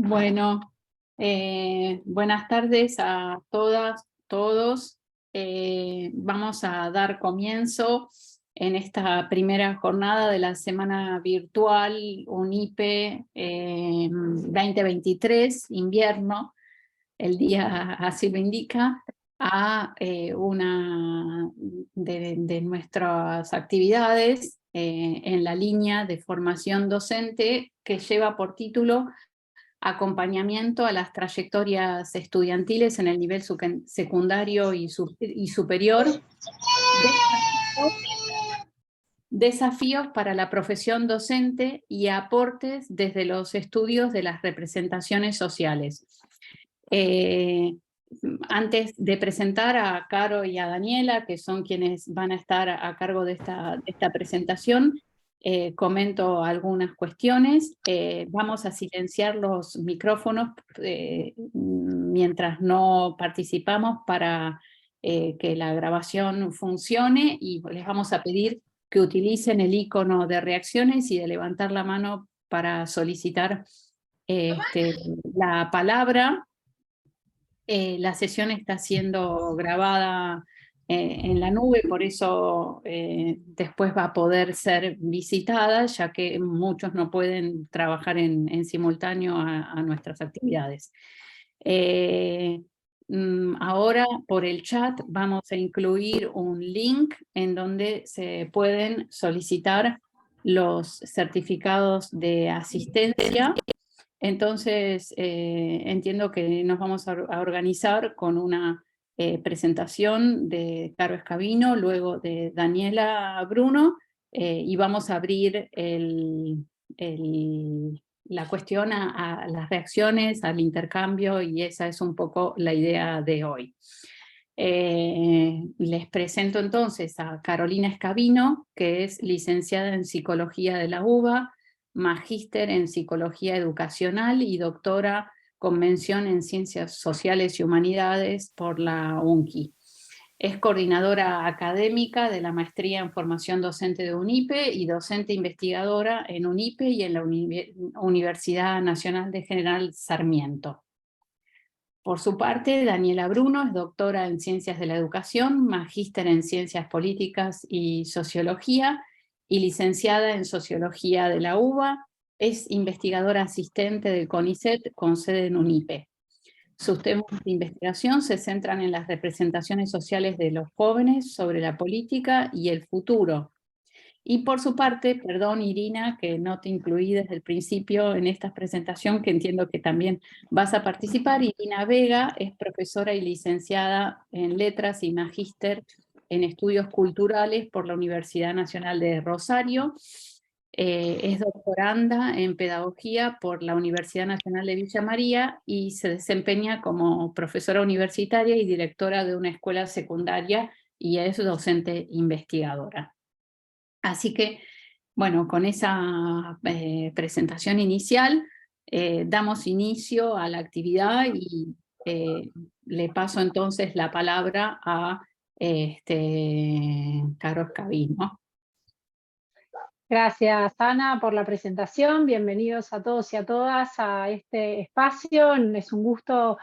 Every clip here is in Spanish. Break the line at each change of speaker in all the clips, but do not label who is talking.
Bueno, buenas tardes a todas, todos. Vamos a dar comienzo en esta primera jornada de la semana virtual UNIPE 2023, invierno, el día así lo indica, a una de nuestras actividades en la línea de formación docente que lleva por título Acompañamiento a las trayectorias estudiantiles en el nivel secundario y superior, desafíos para la profesión docente y aportes desde los estudios de las representaciones sociales. Antes de presentar a Caro y a Daniela, que son quienes van a estar a cargo de esta presentación, comento algunas cuestiones. Vamos a silenciar los micrófonos mientras no participamos para que la grabación funcione, y les vamos a pedir que utilicen el icono de reacciones y de levantar la mano para solicitar la palabra. La sesión está siendo grabada en la nube, por eso después va a poder ser visitada, ya que muchos no pueden trabajar en simultáneo a nuestras actividades. Ahora por el chat vamos a incluir un link en donde se pueden solicitar los certificados de asistencia. Entonces, entiendo que nos vamos a organizar con una presentación de Caro Escabino, luego de Daniela Bruno, y vamos a abrir la cuestión a las reacciones, al intercambio, y esa es un poco la idea de hoy. Les presento entonces a Carolina Escabino, que es licenciada en Psicología de la UBA, magíster en Psicología Educacional y doctora con mención en Ciencias Sociales y Humanidades por la UNCI. Es coordinadora académica de la Maestría en Formación Docente de UNIPE y docente investigadora en UNIPE y en la Universidad Nacional de General Sarmiento. Por su parte, Daniela Bruno es doctora en Ciencias de la Educación, magíster en Ciencias Políticas y Sociología, y licenciada en Sociología de la UBA, es investigadora asistente del CONICET con sede en UNIPE. Sus temas de investigación se centran en las representaciones sociales de los jóvenes sobre la política y el futuro. Y por su parte, perdón Irina, que no te incluí desde el principio en esta presentación, que entiendo que también vas a participar. Irina Vega es profesora y licenciada en Letras y magíster en Estudios Culturales por la Universidad Nacional de Rosario. Es doctoranda en Pedagogía por la Universidad Nacional de Villa María y se desempeña como profesora universitaria y directora de una escuela secundaria, y es docente investigadora. Así que, bueno, con esa presentación inicial, damos inicio a la actividad y le paso entonces la palabra a Caro Escabino.
Gracias, Ana, por la presentación. Bienvenidos a todos y a todas a este espacio. Es un gusto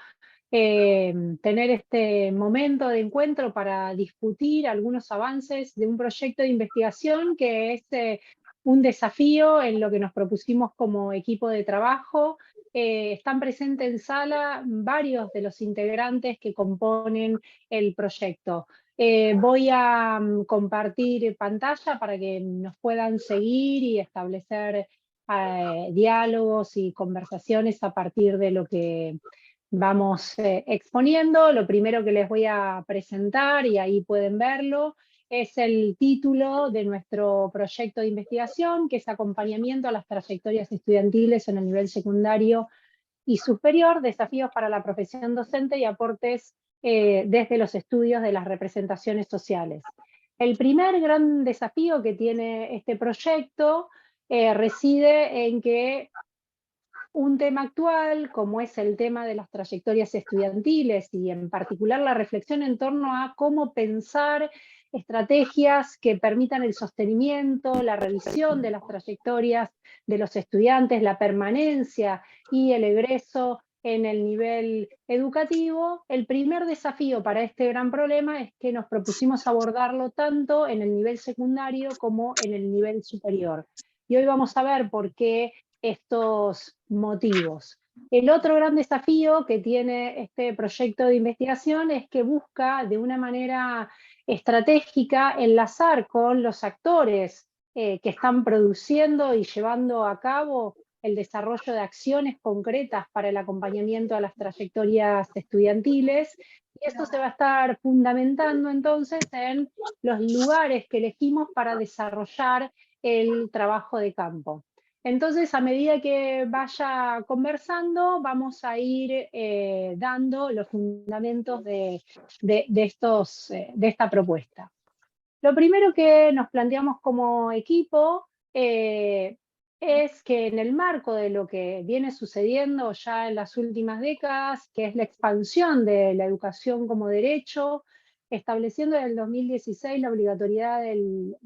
tener este momento de encuentro para discutir algunos avances de un proyecto de investigación que es un desafío en lo que nos propusimos como equipo de trabajo. Están presentes en sala varios de los integrantes que componen el proyecto. Voy a compartir pantalla para que nos puedan seguir y establecer diálogos y conversaciones a partir de lo que vamos exponiendo. Lo primero que les voy a presentar, y ahí pueden verlo, es el título de nuestro proyecto de investigación, que es Acompañamiento a las trayectorias estudiantiles en el nivel secundario y superior, desafíos para la profesión docente y aportes desde los estudios de las representaciones sociales. El primer gran desafío que tiene este proyecto reside en que un tema actual, como es el tema de las trayectorias estudiantiles y en particular la reflexión en torno a cómo pensar estrategias que permitan el sostenimiento, la revisión de las trayectorias de los estudiantes, la permanencia y el egreso en el nivel educativo. El primer desafío para este gran problema es que nos propusimos abordarlo tanto en el nivel secundario como en el nivel superior. Y hoy vamos a ver por qué estos motivos. El otro gran desafío que tiene este proyecto de investigación es que busca de una manera estratégica enlazar con los actores que están produciendo y llevando a cabo el desarrollo de acciones concretas para el acompañamiento a las trayectorias estudiantiles, y esto se va a estar fundamentando entonces en los lugares que elegimos para desarrollar el trabajo de campo. Entonces, a medida que vaya conversando, vamos a ir dando los fundamentos de esta propuesta. Lo primero que nos planteamos como equipo es que en el marco de lo que viene sucediendo ya en las últimas décadas, que es la expansión de la educación como derecho, estableciendo en el 2016 la obligatoriedad de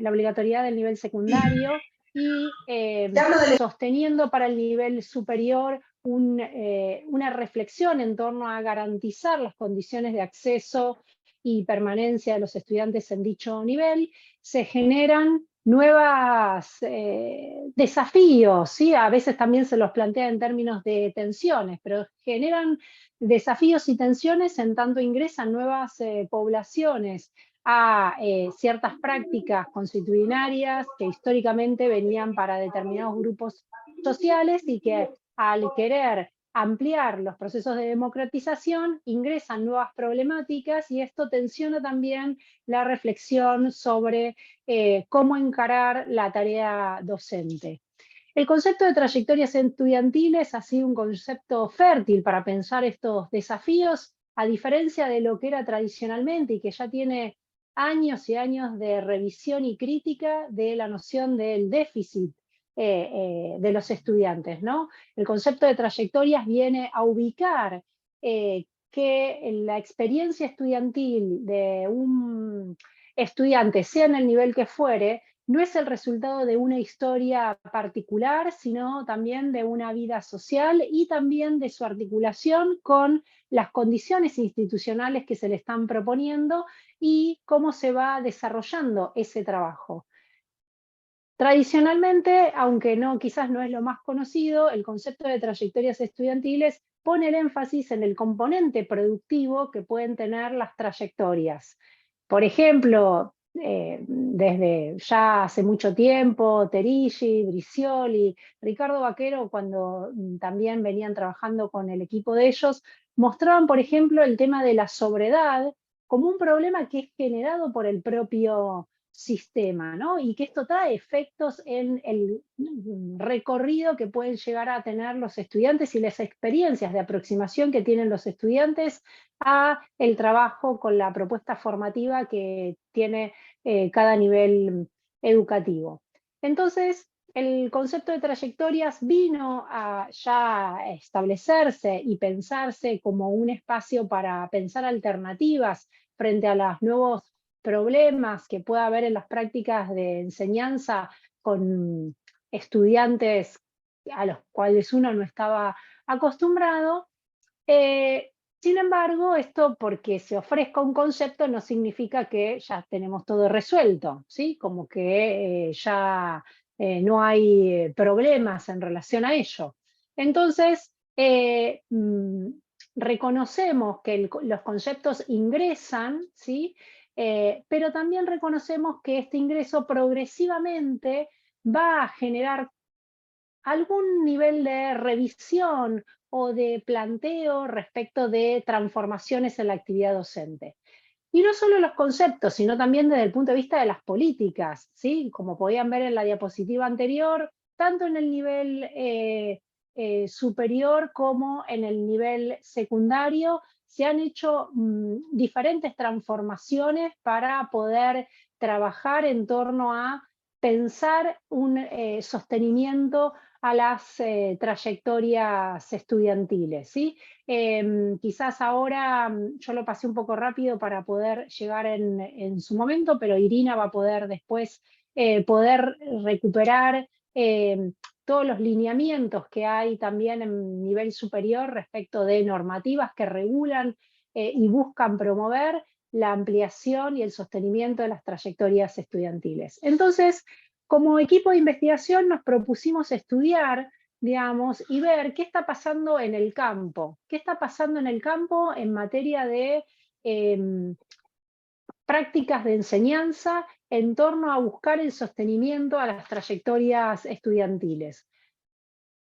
la obligatoriedad del nivel secundario y sosteniendo para el nivel superior una reflexión en torno a garantizar las condiciones de acceso y permanencia de los estudiantes en dicho nivel, se generan nuevos desafíos, ¿sí? A veces también se los plantea en términos de tensiones, pero generan desafíos y tensiones en tanto ingresan nuevas poblaciones a ciertas prácticas constitucionarias que históricamente venían para determinados grupos sociales y que al querer ampliar los procesos de democratización ingresan nuevas problemáticas, y esto tensiona también la reflexión sobre cómo encarar la tarea docente. El concepto de trayectorias estudiantiles ha sido un concepto fértil para pensar estos desafíos, a diferencia de lo que era tradicionalmente y que ya tiene años y años de revisión y crítica de la noción del déficit de los estudiantes, ¿no? El concepto de trayectorias viene a ubicar que la experiencia estudiantil de un estudiante, sea en el nivel que fuere, no es el resultado de una historia particular, sino también de una vida social y también de su articulación con las condiciones institucionales que se le están proponiendo y cómo se va desarrollando ese trabajo. Tradicionalmente, aunque quizás no es lo más conocido, el concepto de trayectorias estudiantiles pone el énfasis en el componente productivo que pueden tener las trayectorias. Por ejemplo, desde ya hace mucho tiempo, Terigi, Bricioli, Ricardo Vaquero, cuando también venían trabajando con el equipo de ellos, mostraban, por ejemplo, el tema de la sobredad como un problema que es generado por el propio sistema, ¿no? Y que esto trae efectos en el recorrido que pueden llegar a tener los estudiantes y las experiencias de aproximación que tienen los estudiantes a el trabajo con la propuesta formativa que tiene cada nivel educativo. Entonces, el concepto de trayectorias vino a ya establecerse y pensarse como un espacio para pensar alternativas frente a los nuevos problemas que pueda haber en las prácticas de enseñanza con estudiantes a los cuales uno no estaba acostumbrado. Sin embargo, esto porque se ofrezca un concepto no significa que ya tenemos todo resuelto, ¿sí? Como que ya no hay problemas en relación a ello. Entonces, reconocemos que los conceptos ingresan, ¿sí? Pero también reconocemos que este ingreso progresivamente va a generar algún nivel de revisión o de planteo respecto de transformaciones en la actividad docente. Y no solo los conceptos, sino también desde el punto de vista de las políticas, ¿sí? Como podían ver en la diapositiva anterior, tanto en el nivel superior como en el nivel secundario, se han hecho diferentes transformaciones para poder trabajar en torno a pensar un sostenimiento a las trayectorias estudiantiles, ¿sí? Quizás ahora yo lo pasé un poco rápido para poder llegar en su momento, pero Irina va a poder después poder recuperar todos los lineamientos que hay también en nivel superior respecto de normativas que regulan y buscan promover la ampliación y el sostenimiento de las trayectorias estudiantiles. Entonces, como equipo de investigación nos propusimos estudiar, digamos, y ver qué está pasando en el campo. ¿Qué está pasando en el campo en materia de prácticas de enseñanza en torno a buscar el sostenimiento a las trayectorias estudiantiles?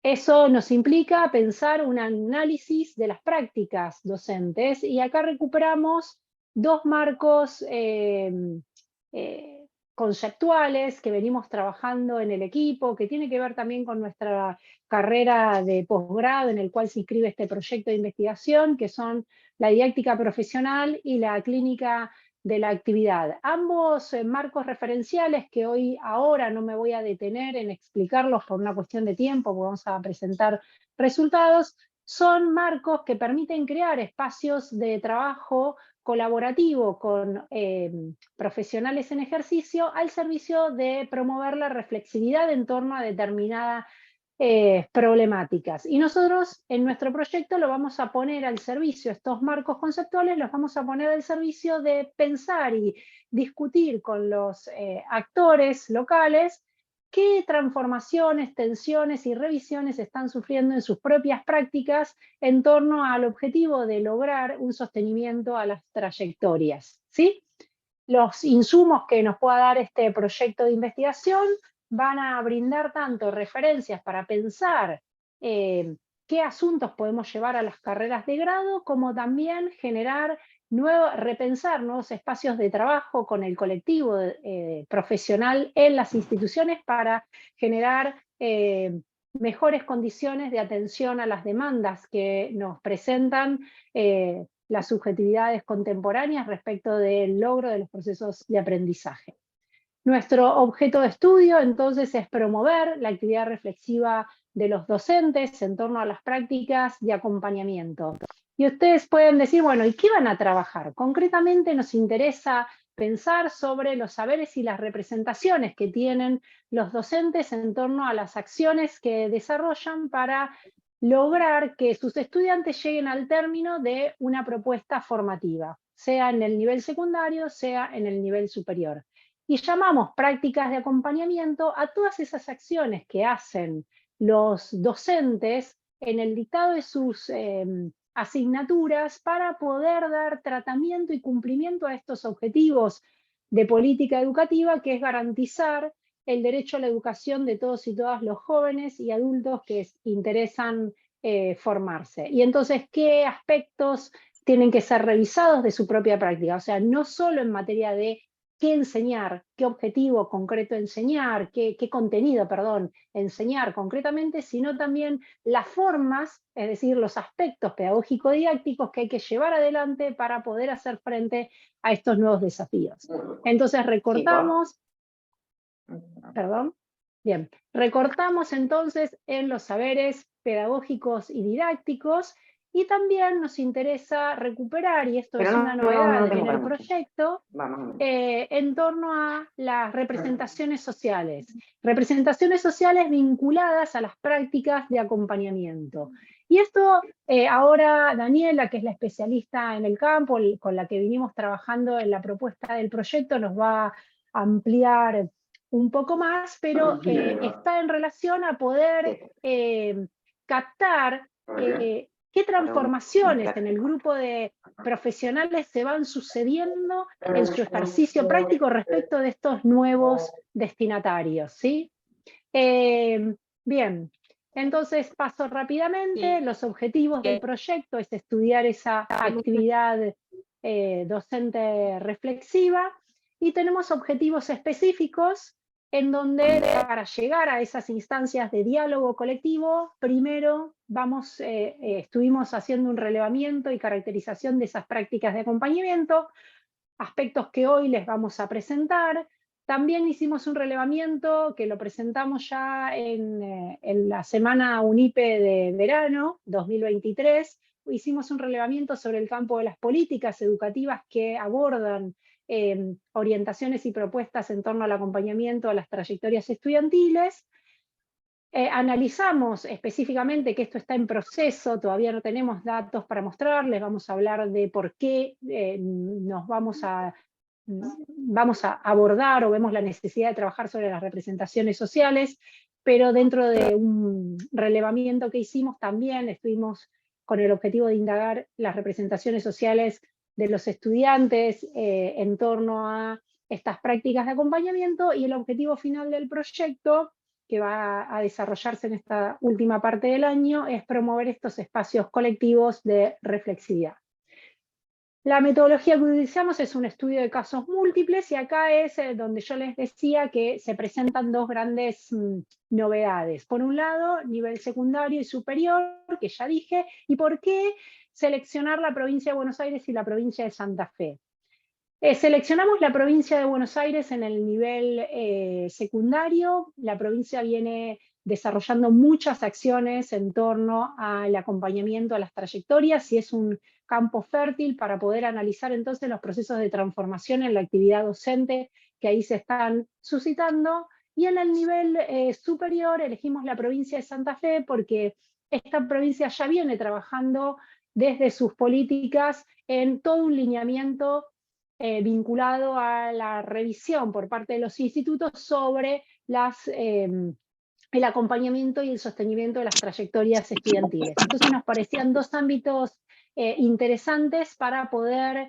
Eso nos implica pensar un análisis de las prácticas docentes y acá recuperamos dos marcos conceptuales que venimos trabajando en el equipo, que tiene que ver también con nuestra carrera de posgrado en el cual se inscribe este proyecto de investigación, que son la didáctica profesional y la clínica de la actividad. Ambos marcos referenciales que ahora no me voy a detener en explicarlos por una cuestión de tiempo, porque vamos a presentar resultados, son marcos que permiten crear espacios de trabajo colaborativo con profesionales en ejercicio al servicio de promover la reflexividad en torno a determinadas problemáticas. Y nosotros en nuestro proyecto lo vamos a poner al servicio, estos marcos conceptuales los vamos a poner al servicio de pensar y discutir con los actores locales qué transformaciones, tensiones y revisiones están sufriendo en sus propias prácticas en torno al objetivo de lograr un sostenimiento a las trayectorias, ¿sí? Los insumos que nos pueda dar este proyecto de investigación van a brindar tanto referencias para pensar qué asuntos podemos llevar a las carreras de grado, como también repensar nuevos espacios de trabajo con el colectivo profesional en las instituciones para generar mejores condiciones de atención a las demandas que nos presentan las subjetividades contemporáneas respecto del logro de los procesos de aprendizaje. Nuestro objeto de estudio, entonces, es promover la actividad reflexiva de los docentes en torno a las prácticas de acompañamiento. Y ustedes pueden decir, bueno, ¿y qué van a trabajar? Concretamente nos interesa pensar sobre los saberes y las representaciones que tienen los docentes en torno a las acciones que desarrollan para lograr que sus estudiantes lleguen al término de una propuesta formativa, sea en el nivel secundario, sea en el nivel superior. Y llamamos prácticas de acompañamiento a todas esas acciones que hacen los docentes en el dictado de sus asignaturas para poder dar tratamiento y cumplimiento a estos objetivos de política educativa, que es garantizar el derecho a la educación de todos y todas los jóvenes y adultos que interesan formarse. Y entonces, ¿qué aspectos tienen que ser revisados de su propia práctica? O sea, no solo en materia de qué enseñar, qué objetivo concreto enseñar, qué contenido, perdón, enseñar concretamente, sino también las formas, es decir, los aspectos pedagógico-didácticos que hay que llevar adelante para poder hacer frente a estos nuevos desafíos. Entonces recortamos, recortamos entonces en los saberes pedagógicos y didácticos, y también nos interesa recuperar, y esto es una novedad en el proyecto, en torno a las representaciones sociales. Representaciones sociales vinculadas a las prácticas de acompañamiento. Y esto ahora Daniela, que es la especialista en el campo, con la que vinimos trabajando en la propuesta del proyecto, nos va a ampliar un poco más, pero está en relación a poder captar qué transformaciones en el grupo de profesionales se van sucediendo en su ejercicio práctico respecto de estos nuevos destinatarios, ¿sí? Bien, entonces paso rápidamente. Los objetivos del proyecto es estudiar esa actividad docente reflexiva, y tenemos objetivos específicos en donde para llegar a esas instancias de diálogo colectivo, primero estuvimos haciendo un relevamiento y caracterización de esas prácticas de acompañamiento, aspectos que hoy les vamos a presentar. También hicimos un relevamiento que lo presentamos ya en la semana UNIPE de verano 2023. Hicimos un relevamiento sobre el campo de las políticas educativas que abordan orientaciones y propuestas en torno al acompañamiento a las trayectorias estudiantiles. Analizamos específicamente que esto está en proceso, todavía no tenemos datos para mostrarles, vamos a hablar de por qué nos vamos a abordar o vemos la necesidad de trabajar sobre las representaciones sociales, pero dentro de un relevamiento que hicimos también estuvimos con el objetivo de indagar las representaciones sociales de los estudiantes en torno a estas prácticas de acompañamiento, y el objetivo final del proyecto, que va a desarrollarse en esta última parte del año, es promover estos espacios colectivos de reflexividad. La metodología que utilizamos es un estudio de casos múltiples, y acá es donde yo les decía que se presentan dos grandes novedades. Por un lado, nivel secundario y superior, que ya dije, y por qué seleccionar la provincia de Buenos Aires y la provincia de Santa Fe. Seleccionamos la provincia de Buenos Aires en el nivel secundario. La provincia viene desarrollando muchas acciones en torno al acompañamiento a las trayectorias, y es un campo fértil para poder analizar entonces los procesos de transformación en la actividad docente que ahí se están suscitando. Y en el nivel superior elegimos la provincia de Santa Fe porque esta provincia ya viene trabajando desde sus políticas en todo un lineamiento vinculado a la revisión por parte de los institutos sobre el acompañamiento y el sostenimiento de las trayectorias estudiantiles. Entonces nos parecían dos ámbitos interesantes para poder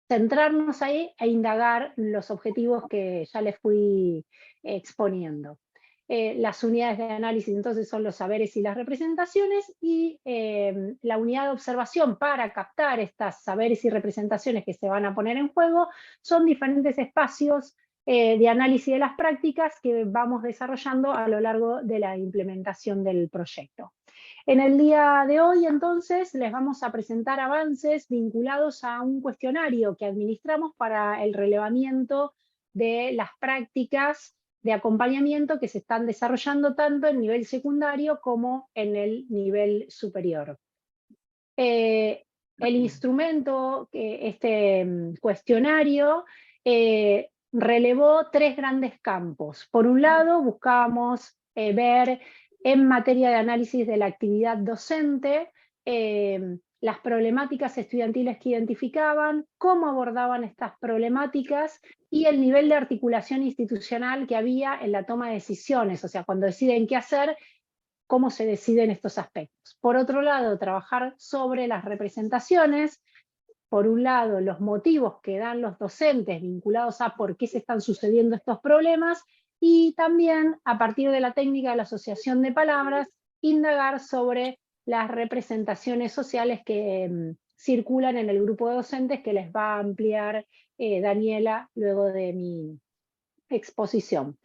centrarnos ahí e indagar los objetivos que ya les fui exponiendo. Las unidades de análisis entonces son los saberes y las representaciones, y la unidad de observación para captar estas saberes y representaciones que se van a poner en juego son diferentes espacios de análisis de las prácticas que vamos desarrollando a lo largo de la implementación del proyecto. En el día de hoy, entonces, les vamos a presentar avances vinculados a un cuestionario que administramos para el relevamiento de las prácticas de acompañamiento que se están desarrollando tanto en nivel secundario como en el nivel superior. El instrumento, este cuestionario, relevó tres grandes campos. Por un lado, buscábamos ver en materia de análisis de la actividad docente, las problemáticas estudiantiles que identificaban, cómo abordaban estas problemáticas y el nivel de articulación institucional que había en la toma de decisiones, o sea, cuando deciden qué hacer, cómo se deciden estos aspectos. Por otro lado, trabajar sobre las representaciones, por un lado, los motivos que dan los docentes vinculados a por qué se están sucediendo estos problemas, y también, a partir de la técnica de la asociación de palabras, indagar sobre las representaciones sociales que circulan en el grupo de docentes, que les va a ampliar Daniela luego de mi exposición.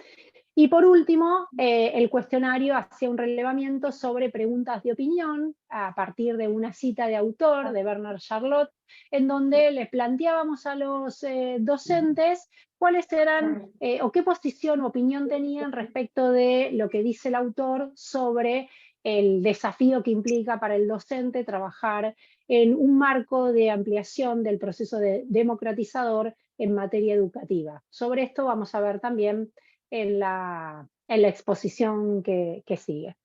Y por último, el cuestionario hacía un relevamiento sobre preguntas de opinión a partir de una cita de autor de Bernard Charlotte, en donde le planteábamos a los docentes cuáles eran o qué posición o opinión tenían respecto de lo que dice el autor sobre el desafío que implica para el docente trabajar en un marco de ampliación del proceso democratizador en materia educativa. Sobre esto vamos a ver también en la exposición que sigue.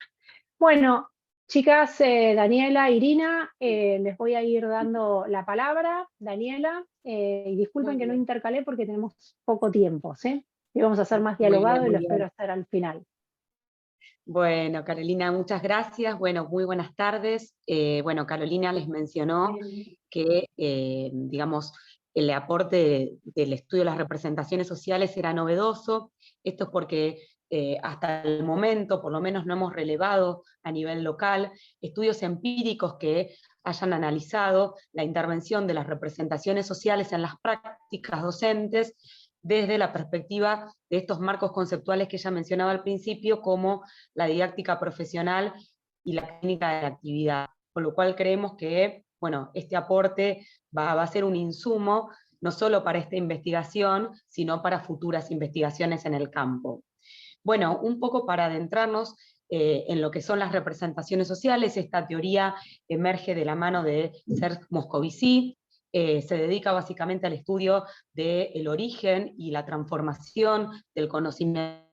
Bueno, chicas, Daniela, Irina, les voy a ir dando la palabra. Daniela, y disculpen que no intercalé porque tenemos poco tiempo, ¿sí? Y vamos a hacer más dialogado y lo espero hacer al final.
Bueno, Carolina, muchas gracias. Bueno, muy buenas tardes. Bueno, Carolina les mencionó que, digamos, el aporte del estudio de las representaciones sociales era novedoso. Esto es porque hasta el momento, por lo menos, no hemos relevado a nivel local estudios empíricos que hayan analizado la intervención de las representaciones sociales en las prácticas docentes desde la perspectiva de estos marcos conceptuales que ella mencionaba al principio, como la didáctica profesional y la clínica de la actividad. Con lo cual creemos que, bueno, este aporte va a ser un insumo no solo para esta investigación, sino para futuras investigaciones en el campo. Bueno, un poco para adentrarnos en lo que son las representaciones sociales, esta teoría emerge de la mano de Serge Moscovici, se dedica básicamente al estudio del origen y la transformación del conocimiento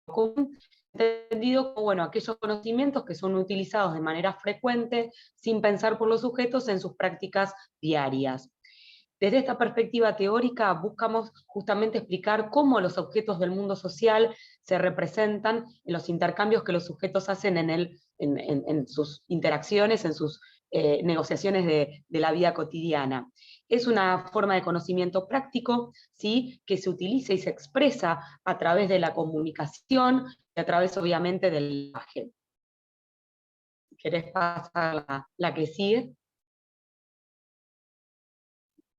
común, entendido como aquellos conocimientos que son utilizados de manera frecuente, sin pensar por los sujetos en sus prácticas diarias. Desde esta perspectiva teórica buscamos justamente explicar cómo los objetos del mundo social se representan en los intercambios que los sujetos hacen en sus interacciones, en sus negociaciones de la vida cotidiana. Es una forma de conocimiento práctico, ¿sí?, que se utiliza y se expresa a través de la comunicación y a través, obviamente, del lenguaje. ¿Querés pasar la que sigue?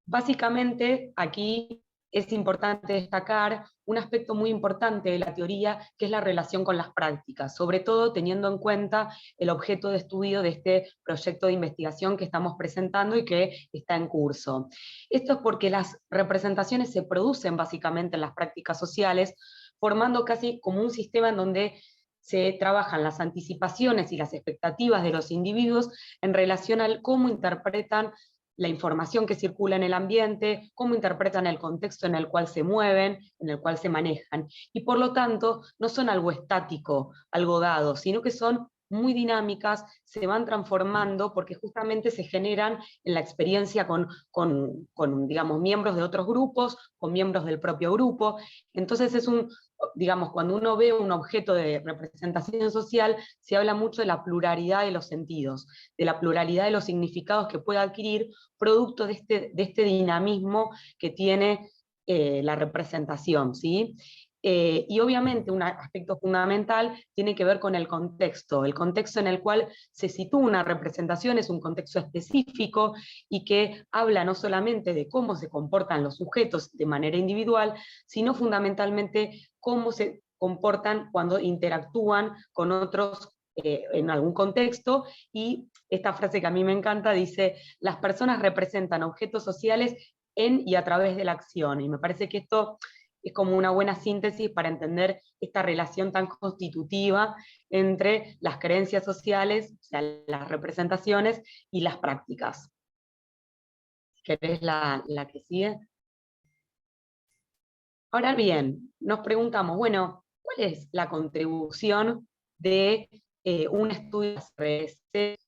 Básicamente, aquí es importante destacar un aspecto muy importante de la teoría, que es la relación con las prácticas, sobre todo teniendo en cuenta el objeto de estudio de este proyecto de investigación que estamos presentando y que está en curso. Esto es porque las representaciones se producen básicamente en las prácticas sociales, formando casi como un sistema en donde se trabajan las anticipaciones y las expectativas de los individuos en relación al cómo interpretan la información que circula en el ambiente, cómo interpretan el contexto en el cual se mueven, en el cual se manejan. Y por lo tanto, no son algo estático, algo dado, sino que son muy dinámicas, se van transformando porque justamente se generan en la experiencia con digamos, miembros de otros grupos, con miembros del propio grupo. Entonces digamos, cuando uno ve un objeto de representación social, se habla mucho de la pluralidad de los sentidos, de la pluralidad de los significados que puede adquirir producto de este dinamismo que tiene la representación, ¿sí? Y obviamente un aspecto fundamental tiene que ver con el contexto en el cual se sitúa una representación, es un contexto específico y que habla no solamente de cómo se comportan los sujetos de manera individual, sino fundamentalmente cómo se comportan cuando interactúan con otros en algún contexto, y esta frase que a mí me encanta dice: las personas representan objetos sociales en y a través de la acción, y me parece que esto es como una buena síntesis para entender esta relación tan constitutiva entre las creencias sociales, o sea, las representaciones, y las prácticas. ¿Querés la que sigue? Ahora bien, nos preguntamos, bueno, ¿cuál es la contribución de un estudio en este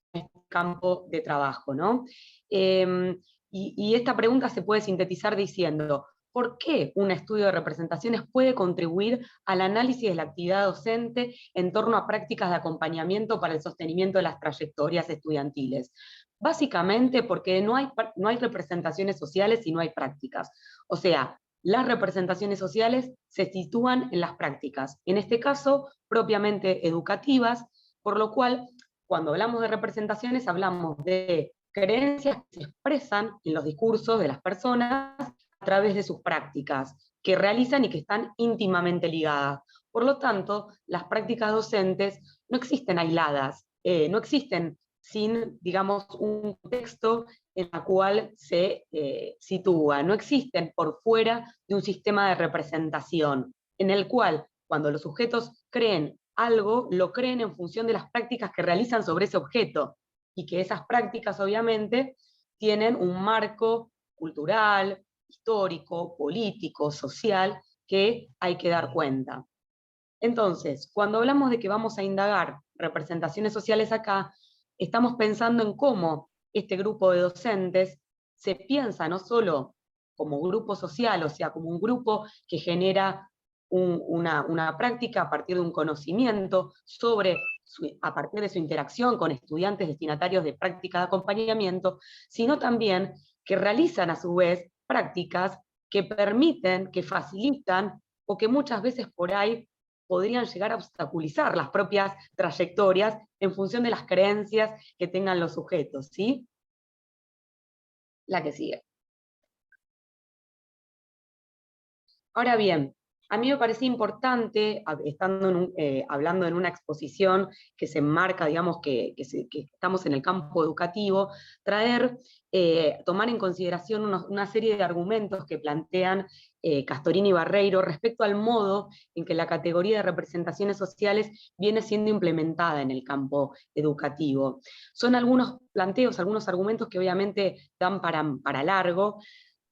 campo de trabajo, ¿no? Y esta pregunta se puede sintetizar diciendo: ¿por qué un estudio de representaciones puede contribuir al análisis de la actividad docente en torno a prácticas de acompañamiento para el sostenimiento de las trayectorias estudiantiles? Básicamente porque no hay representaciones sociales si no hay prácticas. O sea, las representaciones sociales se sitúan en las prácticas, en este caso propiamente educativas, por lo cual cuando hablamos de representaciones hablamos de creencias que se expresan en los discursos de las personas a través de sus prácticas, que realizan y que están íntimamente ligadas. Por lo tanto, las prácticas docentes no existen aisladas, no existen sin, digamos, un contexto en el cual se sitúa, no existen por fuera de un sistema de representación, en el cual, cuando los sujetos creen algo, lo creen en función de las prácticas que realizan sobre ese objeto, y que esas prácticas, obviamente, tienen un marco cultural, histórico, político, social, que hay que dar cuenta. Entonces, cuando hablamos de que vamos a indagar representaciones sociales acá, estamos pensando en cómo este grupo de docentes se piensa no solo como grupo social, o sea, como un grupo que genera una práctica a partir de un conocimiento a partir de su interacción con estudiantes destinatarios de prácticas de acompañamiento, sino también que realizan a su vez prácticas que permiten, que facilitan, o que muchas veces por ahí podrían llegar a obstaculizar las propias trayectorias en función de las creencias que tengan los sujetos, ¿sí? La que sigue. Ahora bien, A mí me parecía importante, hablando en una exposición que se enmarca, digamos, que estamos en el campo educativo, tomar en consideración una serie de argumentos que plantean Castorini y Barreiro respecto al modo en que la categoría de representaciones sociales viene siendo implementada en el campo educativo. Son algunos planteos, algunos argumentos que obviamente dan para largo,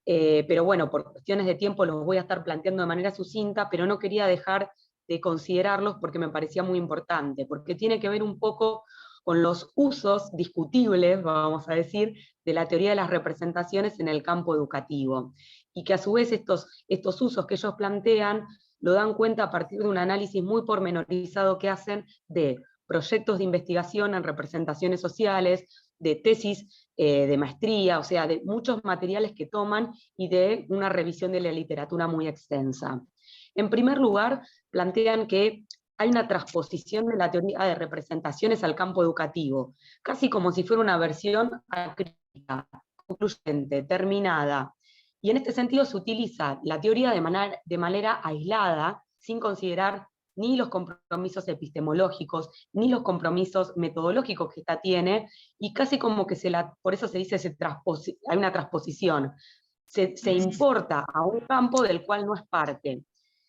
pero bueno, por cuestiones de tiempo los voy a estar planteando de manera sucinta, pero no quería dejar de considerarlos porque me parecía muy importante, porque tiene que ver un poco con los usos discutibles, vamos a decir, de la teoría de las representaciones en el campo educativo, y que a su vez estos usos que ellos plantean lo dan cuenta a partir de un análisis muy pormenorizado que hacen de proyectos de investigación en representaciones sociales, de tesis de maestría, o sea, de muchos materiales que toman y de una revisión de la literatura muy extensa. En primer lugar, plantean que hay una transposición de la teoría de representaciones al campo educativo, casi como si fuera una versión acrítica, concluyente, terminada. Y en este sentido se utiliza la teoría de manera aislada, sin considerar ni los compromisos epistemológicos, ni los compromisos metodológicos que esta tiene, y casi como que por eso se dice hay una transposición, se importa a un campo del cual no es parte.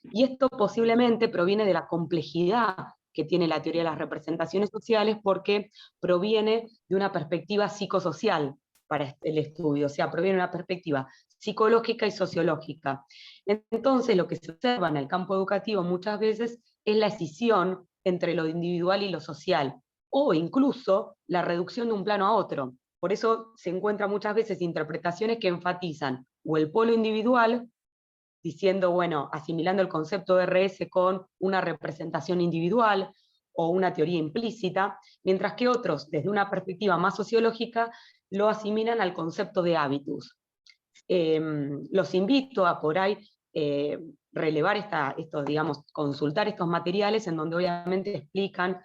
Y esto posiblemente proviene de la complejidad que tiene la teoría de las representaciones sociales, porque proviene de una perspectiva psicosocial para el estudio, o sea, proviene de una perspectiva psicológica y sociológica. Entonces, lo que se observa en el campo educativo muchas veces es la escisión entre lo individual y lo social, o incluso la reducción de un plano a otro. Por eso se encuentran muchas veces interpretaciones que enfatizan o el polo individual, diciendo, bueno, asimilando el concepto de RS con una representación individual o una teoría implícita, mientras que otros, desde una perspectiva más sociológica, lo asimilan al concepto de hábitus. Los invito a por ahí relevar digamos, consultar estos materiales en donde obviamente explican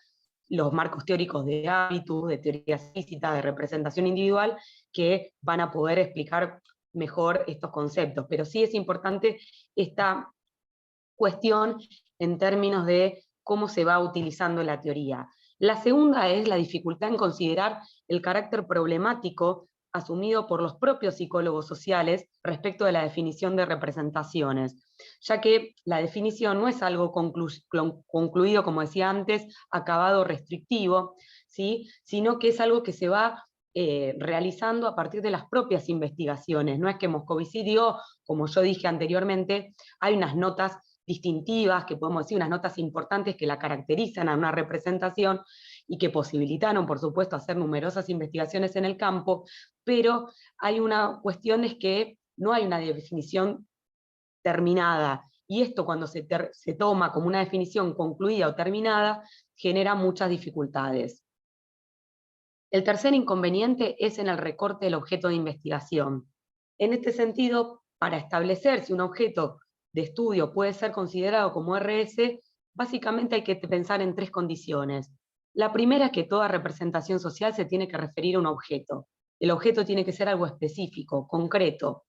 los marcos teóricos de hábitus, de teoría explícita, de representación individual, que van a poder explicar mejor estos conceptos. Pero sí es importante esta cuestión en términos de cómo se va utilizando la teoría. La segunda es la dificultad en considerar el carácter problemático asumido por los propios psicólogos sociales respecto de la definición de representaciones, ya que la definición no es algo concluido, como decía antes, acabado, restrictivo, ¿sí? Sino que es algo que se va realizando a partir de las propias investigaciones. No es que Moscovici dio, como yo dije anteriormente, hay unas notas distintivas, que podemos decir unas notas importantes que la caracterizan a una representación y que posibilitaron, por supuesto, hacer numerosas investigaciones en el campo, pero hay una cuestión es que no hay una definición terminada, y esto cuando se toma como una definición concluida o terminada, genera muchas dificultades. El tercer inconveniente es en el recorte del objeto de investigación. En este sentido, para establecer si un objeto de estudio puede ser considerado como RS, básicamente hay que pensar en tres condiciones. La primera es que toda representación social se tiene que referir a un objeto. El objeto tiene que ser algo específico, concreto,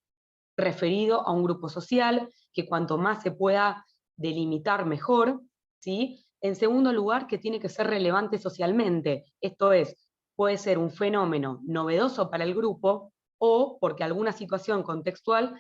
referido a un grupo social, que cuanto más se pueda delimitar mejor, ¿sí? En segundo lugar, que tiene que ser relevante socialmente, esto es, puede ser un fenómeno novedoso para el grupo, o porque alguna situación contextual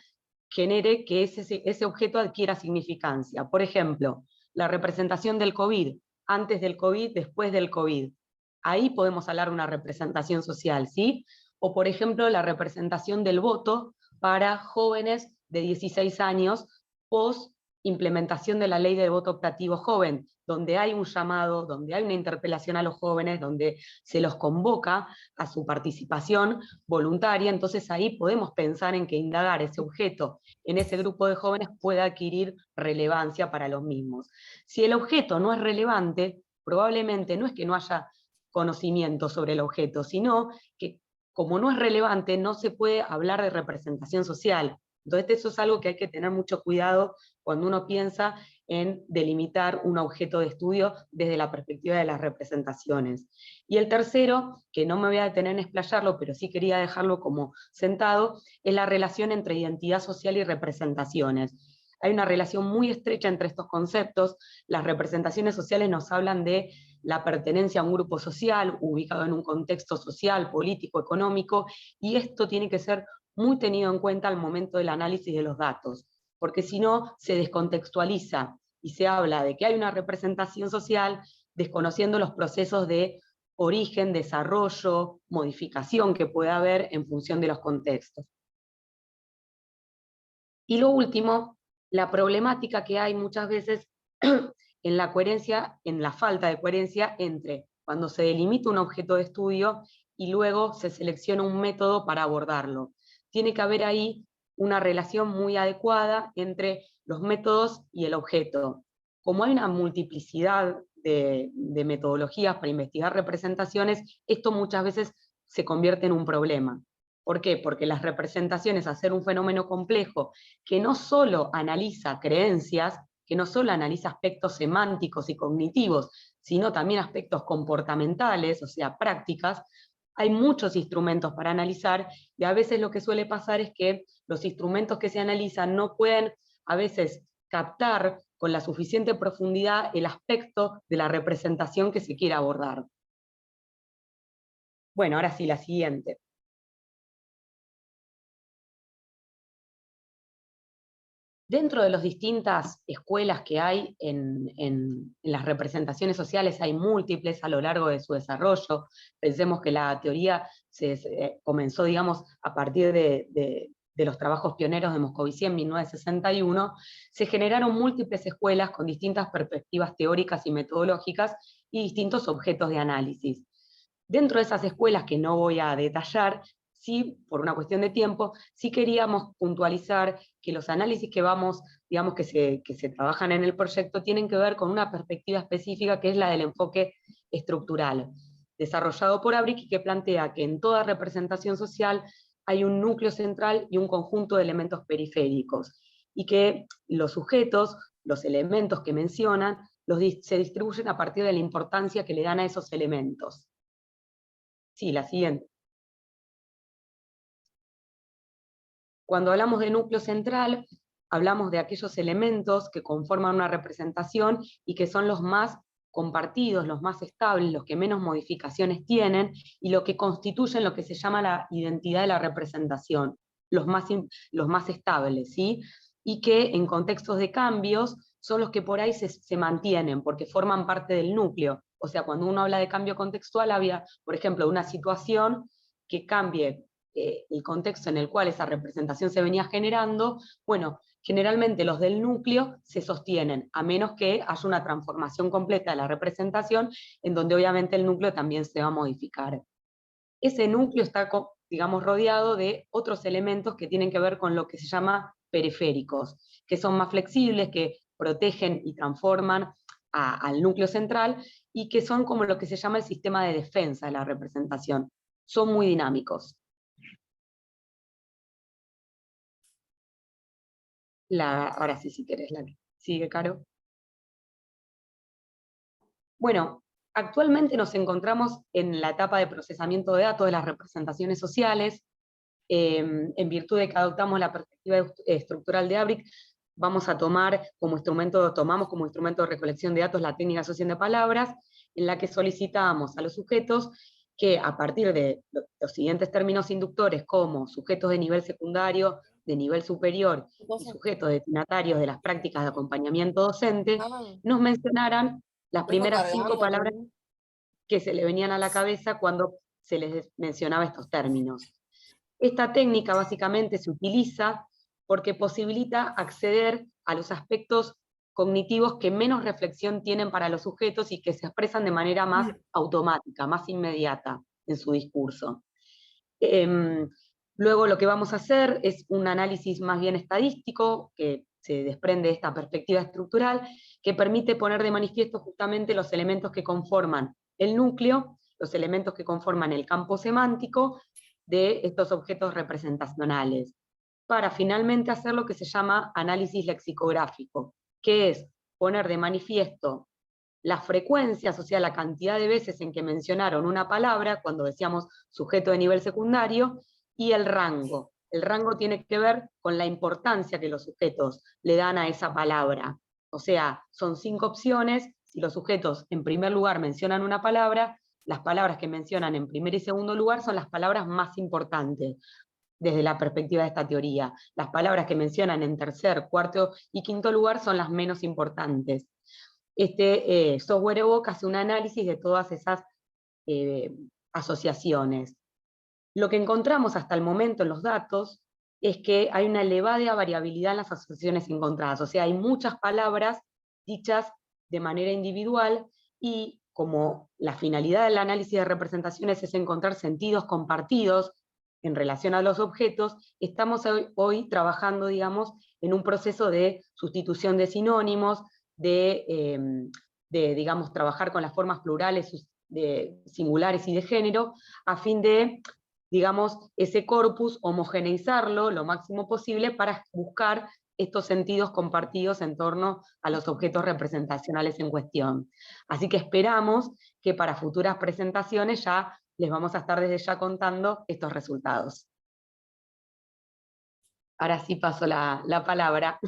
genere que ese objeto adquiera significancia. Por ejemplo, la representación del COVID, antes del COVID, después del COVID. Ahí podemos hablar de una representación social, ¿sí? O por ejemplo, la representación del voto para jóvenes de 16 años, post implementación de la ley del voto optativo joven, donde hay un llamado, donde hay una interpelación a los jóvenes, donde se los convoca a su participación voluntaria. Entonces ahí podemos pensar en que indagar ese objeto en ese grupo de jóvenes puede adquirir relevancia para los mismos. Si el objeto no es relevante, probablemente no es que no haya conocimiento sobre el objeto, sino que como no es relevante, no se puede hablar de representación social. Entonces eso es algo que hay que tener mucho cuidado cuando uno piensa en delimitar un objeto de estudio desde la perspectiva de las representaciones. Y el tercero, que no me voy a detener en explayarlo, pero sí quería dejarlo como sentado, es la relación entre identidad social y representaciones. Hay una relación muy estrecha entre estos conceptos. Las representaciones sociales nos hablan de la pertenencia a un grupo social, ubicado en un contexto social, político, económico, y esto tiene que ser muy tenido en cuenta al momento del análisis de los datos, porque si no, se descontextualiza y se habla de que hay una representación social desconociendo los procesos de origen, desarrollo, modificación que puede haber en función de los contextos. Y lo último, la problemática que hay muchas veces en la coherencia, en la falta de coherencia entre cuando se delimita un objeto de estudio y luego se selecciona un método para abordarlo. Tiene que haber ahí una relación muy adecuada entre los métodos y el objeto. Como hay una multiplicidad de metodologías para investigar representaciones, esto muchas veces se convierte en un problema. ¿Por qué? Porque las representaciones, al ser un fenómeno complejo que no solo analiza creencias, que no solo analiza aspectos semánticos y cognitivos, sino también aspectos comportamentales, o sea, prácticas, hay muchos instrumentos para analizar, y a veces lo que suele pasar es que los instrumentos que se analizan no pueden a veces captar con la suficiente profundidad el aspecto de la representación que se quiere abordar. Bueno, ahora sí, la siguiente. Dentro de las distintas escuelas que hay en las representaciones sociales, hay múltiples a lo largo de su desarrollo. Pensemos que la teoría comenzó, digamos, a partir de los trabajos pioneros de Moscovici en 1961, se generaron múltiples escuelas con distintas perspectivas teóricas y metodológicas y distintos objetos de análisis. Dentro de esas escuelas, que no voy a detallar, sí, por una cuestión de tiempo, sí queríamos puntualizar que los análisis que vamos, digamos, que se trabajan en el proyecto, tienen que ver con una perspectiva específica que es la del enfoque estructural, desarrollado por Abric, y que plantea que en toda representación social hay un núcleo central y un conjunto de elementos periféricos, y que los sujetos, los elementos que mencionan, se distribuyen a partir de la importancia que le dan a esos elementos. Sí, la siguiente. Cuando hablamos de núcleo central, hablamos de aquellos elementos que conforman una representación y que son los más compartidos, los más estables, los que menos modificaciones tienen, y lo que constituyen lo que se llama la identidad de la representación, los más estables, ¿sí? Y que en contextos de cambios son los que por ahí se mantienen, porque forman parte del núcleo. O sea, cuando uno habla de cambio contextual, había, por ejemplo, una situación que cambie el contexto en el cual esa representación se venía generando. Bueno, generalmente los del núcleo se sostienen, a menos que haya una transformación completa de la representación, en donde obviamente el núcleo también se va a modificar. Ese núcleo está, digamos, rodeado de otros elementos que tienen que ver con lo que se llama periféricos, que son más flexibles, que protegen y transforman al núcleo central, y que son como lo que se llama el sistema de defensa de la representación. Son muy dinámicos. Ahora sí, si querés, la sigue, Caro. Bueno, actualmente nos encontramos en la etapa de procesamiento de datos de las representaciones sociales. En virtud de que adoptamos la perspectiva estructural de Abric, tomamos como instrumento de recolección de datos la técnica de asociación de palabras, en la que solicitamos a los sujetos que, a partir de los siguientes términos inductores, como sujetos de nivel secundario, de nivel superior y sujetos destinatarios de las prácticas de acompañamiento docente, nos mencionaran las primeras 5 palabras que se le venían a la cabeza cuando se les mencionaba estos términos. Esta técnica básicamente se utiliza porque posibilita acceder a los aspectos cognitivos que menos reflexión tienen para los sujetos y que se expresan de manera más automática, más inmediata en su discurso. Luego lo que vamos a hacer es un análisis más bien estadístico, que se desprende de esta perspectiva estructural, que permite poner de manifiesto justamente los elementos que conforman el núcleo, los elementos que conforman el campo semántico de estos objetos representacionales, para finalmente hacer lo que se llama análisis lexicográfico, que es poner de manifiesto las frecuencias, o sea, la cantidad de veces en que mencionaron una palabra, cuando decíamos sujeto de nivel secundario, y el rango, El rango tiene que ver con la importancia que los sujetos le dan a esa palabra. O sea, son 5 opciones, si los sujetos en primer lugar mencionan una palabra, las palabras que mencionan en primer y segundo lugar son las palabras más importantes desde la perspectiva de esta teoría. Las palabras que mencionan en tercer, cuarto y quinto lugar son las menos importantes. Este software Evoque hace un análisis de todas esas asociaciones. Lo que encontramos hasta el momento en los datos es que hay una elevada variabilidad en las asociaciones encontradas, o sea, hay muchas palabras dichas de manera individual y como la finalidad del análisis de representaciones es encontrar sentidos compartidos en relación a los objetos, estamos hoy trabajando, digamos, en un proceso de sustitución de sinónimos, digamos, trabajar con las formas plurales, de singulares y de género, a fin de, digamos, ese corpus, homogeneizarlo lo máximo posible para buscar estos sentidos compartidos en torno a los objetos representacionales en cuestión. Así que esperamos que para futuras presentaciones ya les vamos a estar desde ya contando estos resultados. Ahora sí paso la palabra.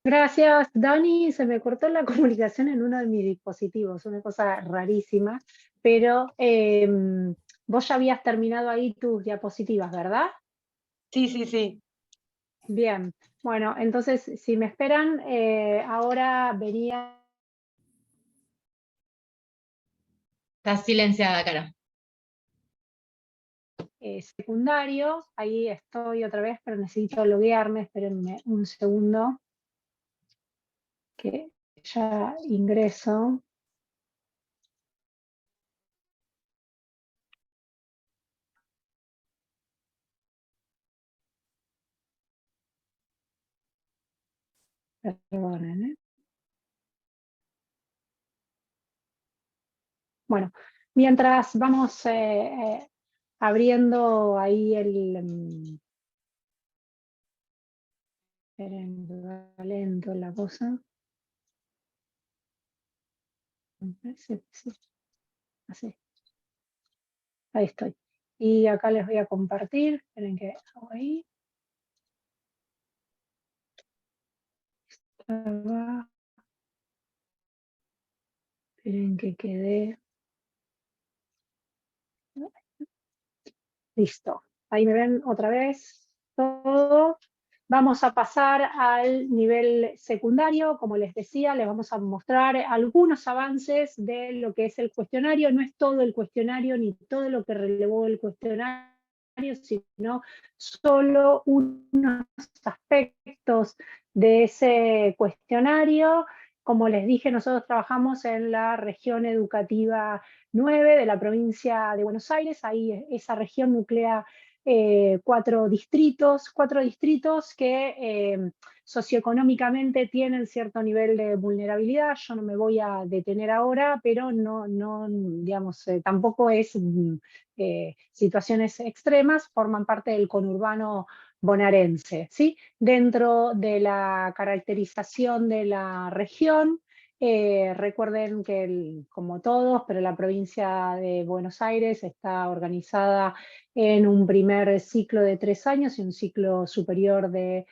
Gracias, Dani. Se me cortó la comunicación en uno de mis dispositivos, una cosa rarísima, pero vos ya habías terminado ahí tus diapositivas, ¿verdad?
Sí, sí, sí.
Bien, bueno, entonces si me esperan, ahora venía...
Estás silenciada, Caro.
Secundario, ahí estoy otra vez, pero necesito loguearme, espérenme un segundo, que ya ingreso. Perdonen, ¿eh? Bueno, mientras vamos abriendo ahí el... esperen, va lento la cosa. Sí, sí, así. Ahí estoy. Y acá les voy a compartir. Esperen que hago ahí. Esperen que quede. Listo. Ahí me ven otra vez todo. Vamos a pasar al nivel secundario. Como les decía, les vamos a mostrar algunos avances de lo que es el cuestionario. No es todo el cuestionario ni todo lo que relevó el cuestionario, sino solo unos aspectos de ese cuestionario. Como les dije, nosotros trabajamos en la región educativa 9 de la provincia de Buenos Aires. Ahí esa región nuclea 4 distritos que socioeconómicamente tienen cierto nivel de vulnerabilidad. Yo no me voy a detener ahora, pero no digamos, tampoco es situaciones extremas, forman parte del conurbano bonaerense, ¿sí? Dentro de la caracterización de la región, recuerden que, como todos, pero la provincia de Buenos Aires está organizada en un primer ciclo de 3 años y un ciclo superior de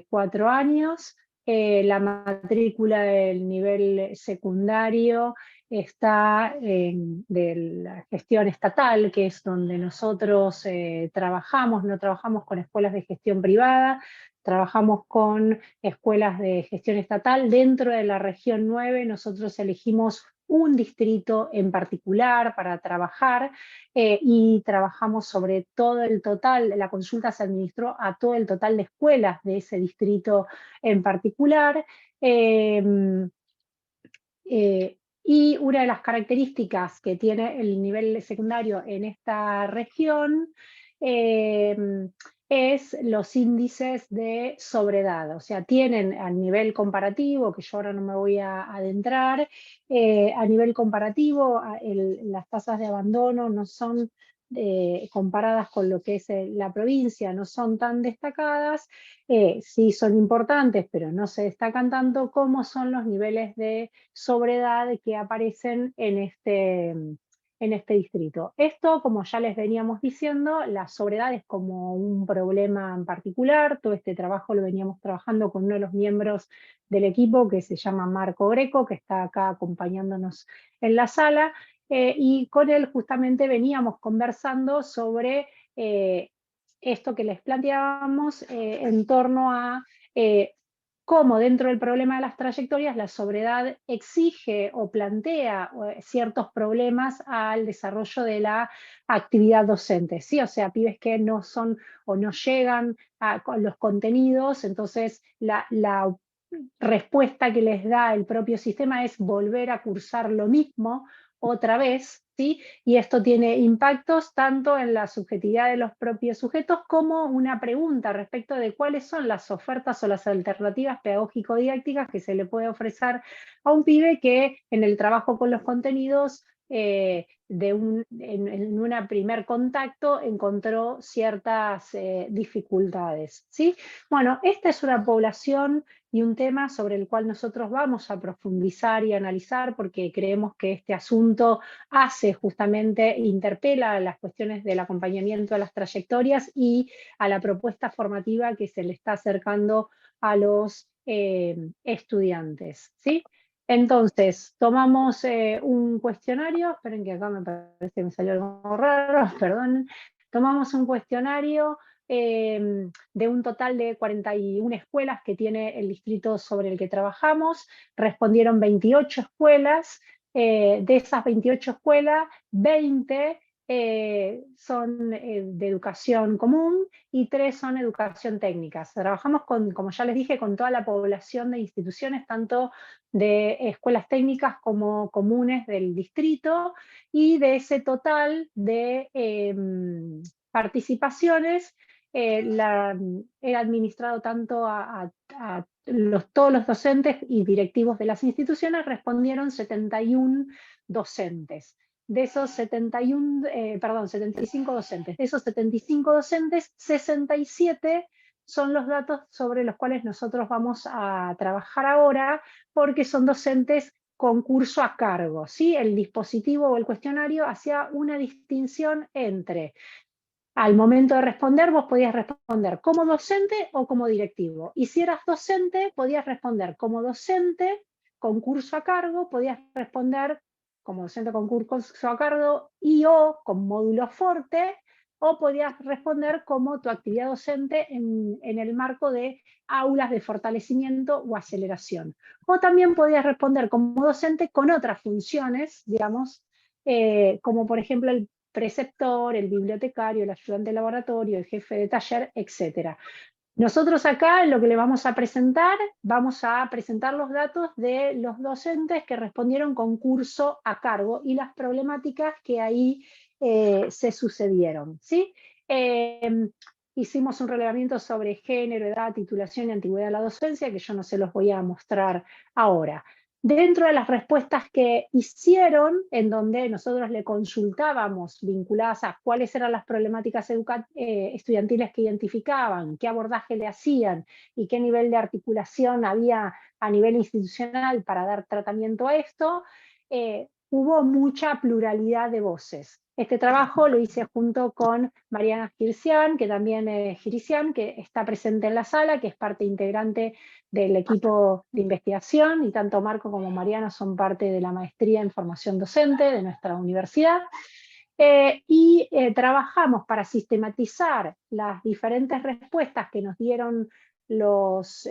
4 años. La matrícula del nivel secundario está de la gestión estatal, que es donde nosotros trabajamos. No trabajamos con escuelas de gestión privada, trabajamos con escuelas de gestión estatal. Dentro de la región 9 nosotros elegimos un distrito en particular para trabajar y trabajamos sobre todo el total. La consulta se administró a todo el total de escuelas de ese distrito en particular. Y una de las características que tiene el nivel secundario en esta región es los índices de sobredad. O sea, tienen a nivel comparativo, que yo ahora no me voy a adentrar, a nivel comparativo las tasas de abandono no son comparadas con lo que es la provincia, no son tan destacadas. Sí son importantes, pero no se destacan tanto como son los niveles de sobredad que aparecen en en este distrito. Esto, como ya les veníamos diciendo, la sobriedad es como un problema en particular. Todo este trabajo lo veníamos trabajando con uno de los miembros del equipo que se llama Marco Greco, que está acá acompañándonos en la sala, y con él justamente veníamos conversando sobre esto que les planteábamos en torno a cómo dentro del problema de las trayectorias la sobriedad exige o plantea ciertos problemas al desarrollo de la actividad docente, ¿sí? O sea, pibes que no son o no llegan con los contenidos, entonces la respuesta que les da el propio sistema es volver a cursar lo mismo otra vez, ¿sí? Y esto tiene impactos tanto en la subjetividad de los propios sujetos como una pregunta respecto de cuáles son las ofertas o las alternativas pedagógico-didácticas que se le puede ofrecer a un pibe que en el trabajo con los contenidos en un primer contacto encontró ciertas dificultades, ¿sí? Bueno, esta es una población y un tema sobre el cual nosotros vamos a profundizar y analizar porque creemos que este asunto hace justamente, interpela a las cuestiones del acompañamiento a las trayectorias y a la propuesta formativa que se le está acercando a los estudiantes, ¿sí? Entonces, tomamos un cuestionario, esperen que acá me parece que me salió algo raro, perdón. Tomamos un cuestionario de un total de 41 escuelas que tiene el distrito sobre el que trabajamos. Respondieron 28 escuelas, de esas 28 escuelas, 20 son de educación común y 3 son educación técnica. Trabajamos con, como ya les dije, con toda la población de instituciones, tanto de escuelas técnicas como comunes del distrito, y de ese total de participaciones, era administrado tanto a todos los docentes y directivos de las instituciones. Respondieron 71 docentes. De esos 75 docentes. De esos 75 docentes, 67 son los datos sobre los cuales nosotros vamos a trabajar ahora, porque son docentes con curso a cargo, ¿sí? El dispositivo o el cuestionario hacía una distinción entre, al momento de responder, vos podías responder como docente o como directivo. Y si eras docente, podías responder como docente con curso a cargo, podías responder como docente con curso a cargo y o con módulo forte, o podías responder como tu actividad docente en el marco de aulas de fortalecimiento o aceleración. O también podías responder como docente con otras funciones, digamos, como por ejemplo el preceptor, el bibliotecario, el ayudante de laboratorio, el jefe de taller, etc. Nosotros acá lo que le vamos a presentar los datos de los docentes que respondieron con curso a cargo y las problemáticas que ahí se sucedieron, ¿sí? Hicimos un relevamiento sobre género, edad, titulación y antigüedad de la docencia, que yo no se los voy a mostrar ahora. Dentro de las respuestas que hicieron, en donde nosotros le consultábamos vinculadas a cuáles eran las problemáticas estudiantiles que identificaban, qué abordaje le hacían y qué nivel de articulación había a nivel institucional para dar tratamiento a esto, hubo mucha pluralidad de voces. Este trabajo lo hice junto con Mariana Gircián, que también es Gircián, que está presente en la sala, que es parte integrante del equipo de investigación, y tanto Marco como Mariana son parte de la maestría en formación docente de nuestra universidad. Trabajamos para sistematizar las diferentes respuestas que nos dieron los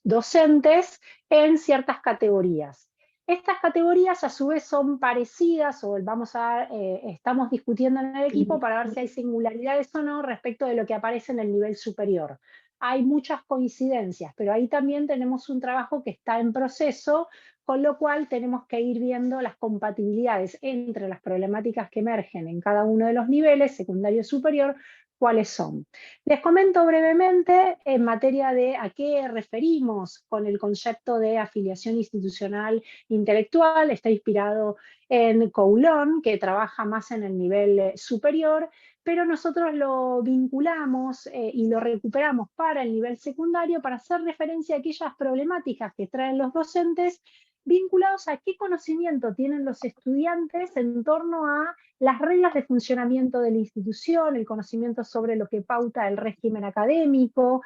docentes en ciertas categorías. Estas categorías a su vez son parecidas, o estamos discutiendo en el equipo para ver si hay singularidades o no respecto de lo que aparece en el nivel superior. Hay muchas coincidencias, pero ahí también tenemos un trabajo que está en proceso, con lo cual tenemos que ir viendo las compatibilidades entre las problemáticas que emergen en cada uno de los niveles, secundario y superior, cuáles son. Les comento brevemente en materia de a qué referimos con el concepto de afiliación institucional intelectual. Está inspirado en Coulon, que trabaja más en el nivel superior, pero nosotros lo vinculamos y lo recuperamos para el nivel secundario para hacer referencia a aquellas problemáticas que traen los docentes vinculados a qué conocimiento tienen los estudiantes en torno a las reglas de funcionamiento de la institución, el conocimiento sobre lo que pauta el régimen académico,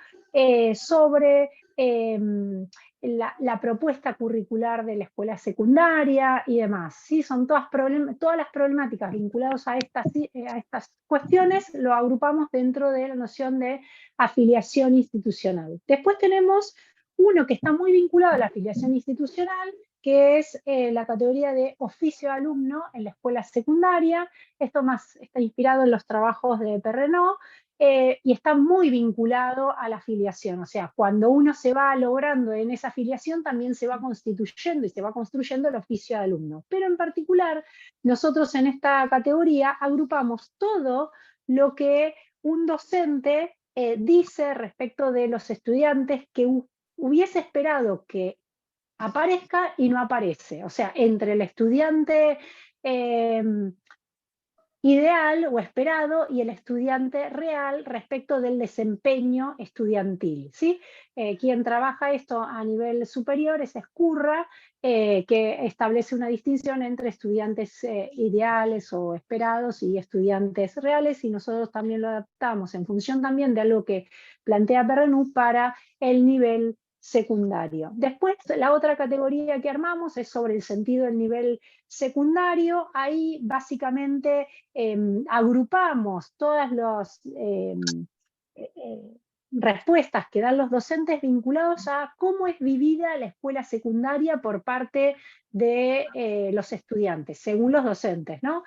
sobre la propuesta curricular de la escuela secundaria y demás. ¿Sí? Son todas las problemáticas vinculadas a estas cuestiones, lo agrupamos dentro de la noción de afiliación institucional. Después tenemos uno que está muy vinculado a la afiliación institucional, que es la categoría de oficio de alumno en la escuela secundaria. Esto más está inspirado en los trabajos de Perrenot, y está muy vinculado a la afiliación. O sea, cuando uno se va logrando en esa afiliación, también se va constituyendo y se va construyendo el oficio de alumno. Pero en particular, nosotros en esta categoría agrupamos todo lo que un docente dice respecto de los estudiantes que hubiese esperado que aparezca y no aparece. O sea, entre el estudiante ideal o esperado y el estudiante real respecto del desempeño estudiantil, ¿sí? Quien trabaja esto a nivel superior es Escurra, que establece una distinción entre estudiantes ideales o esperados y estudiantes reales, y nosotros también lo adaptamos en función también de algo que plantea Perrenot para el nivel secundario. Después, la otra categoría que armamos es sobre el sentido del nivel secundario. Ahí básicamente agrupamos todas las respuestas que dan los docentes vinculados a cómo es vivida la escuela secundaria por parte de los estudiantes, según los docentes, ¿no?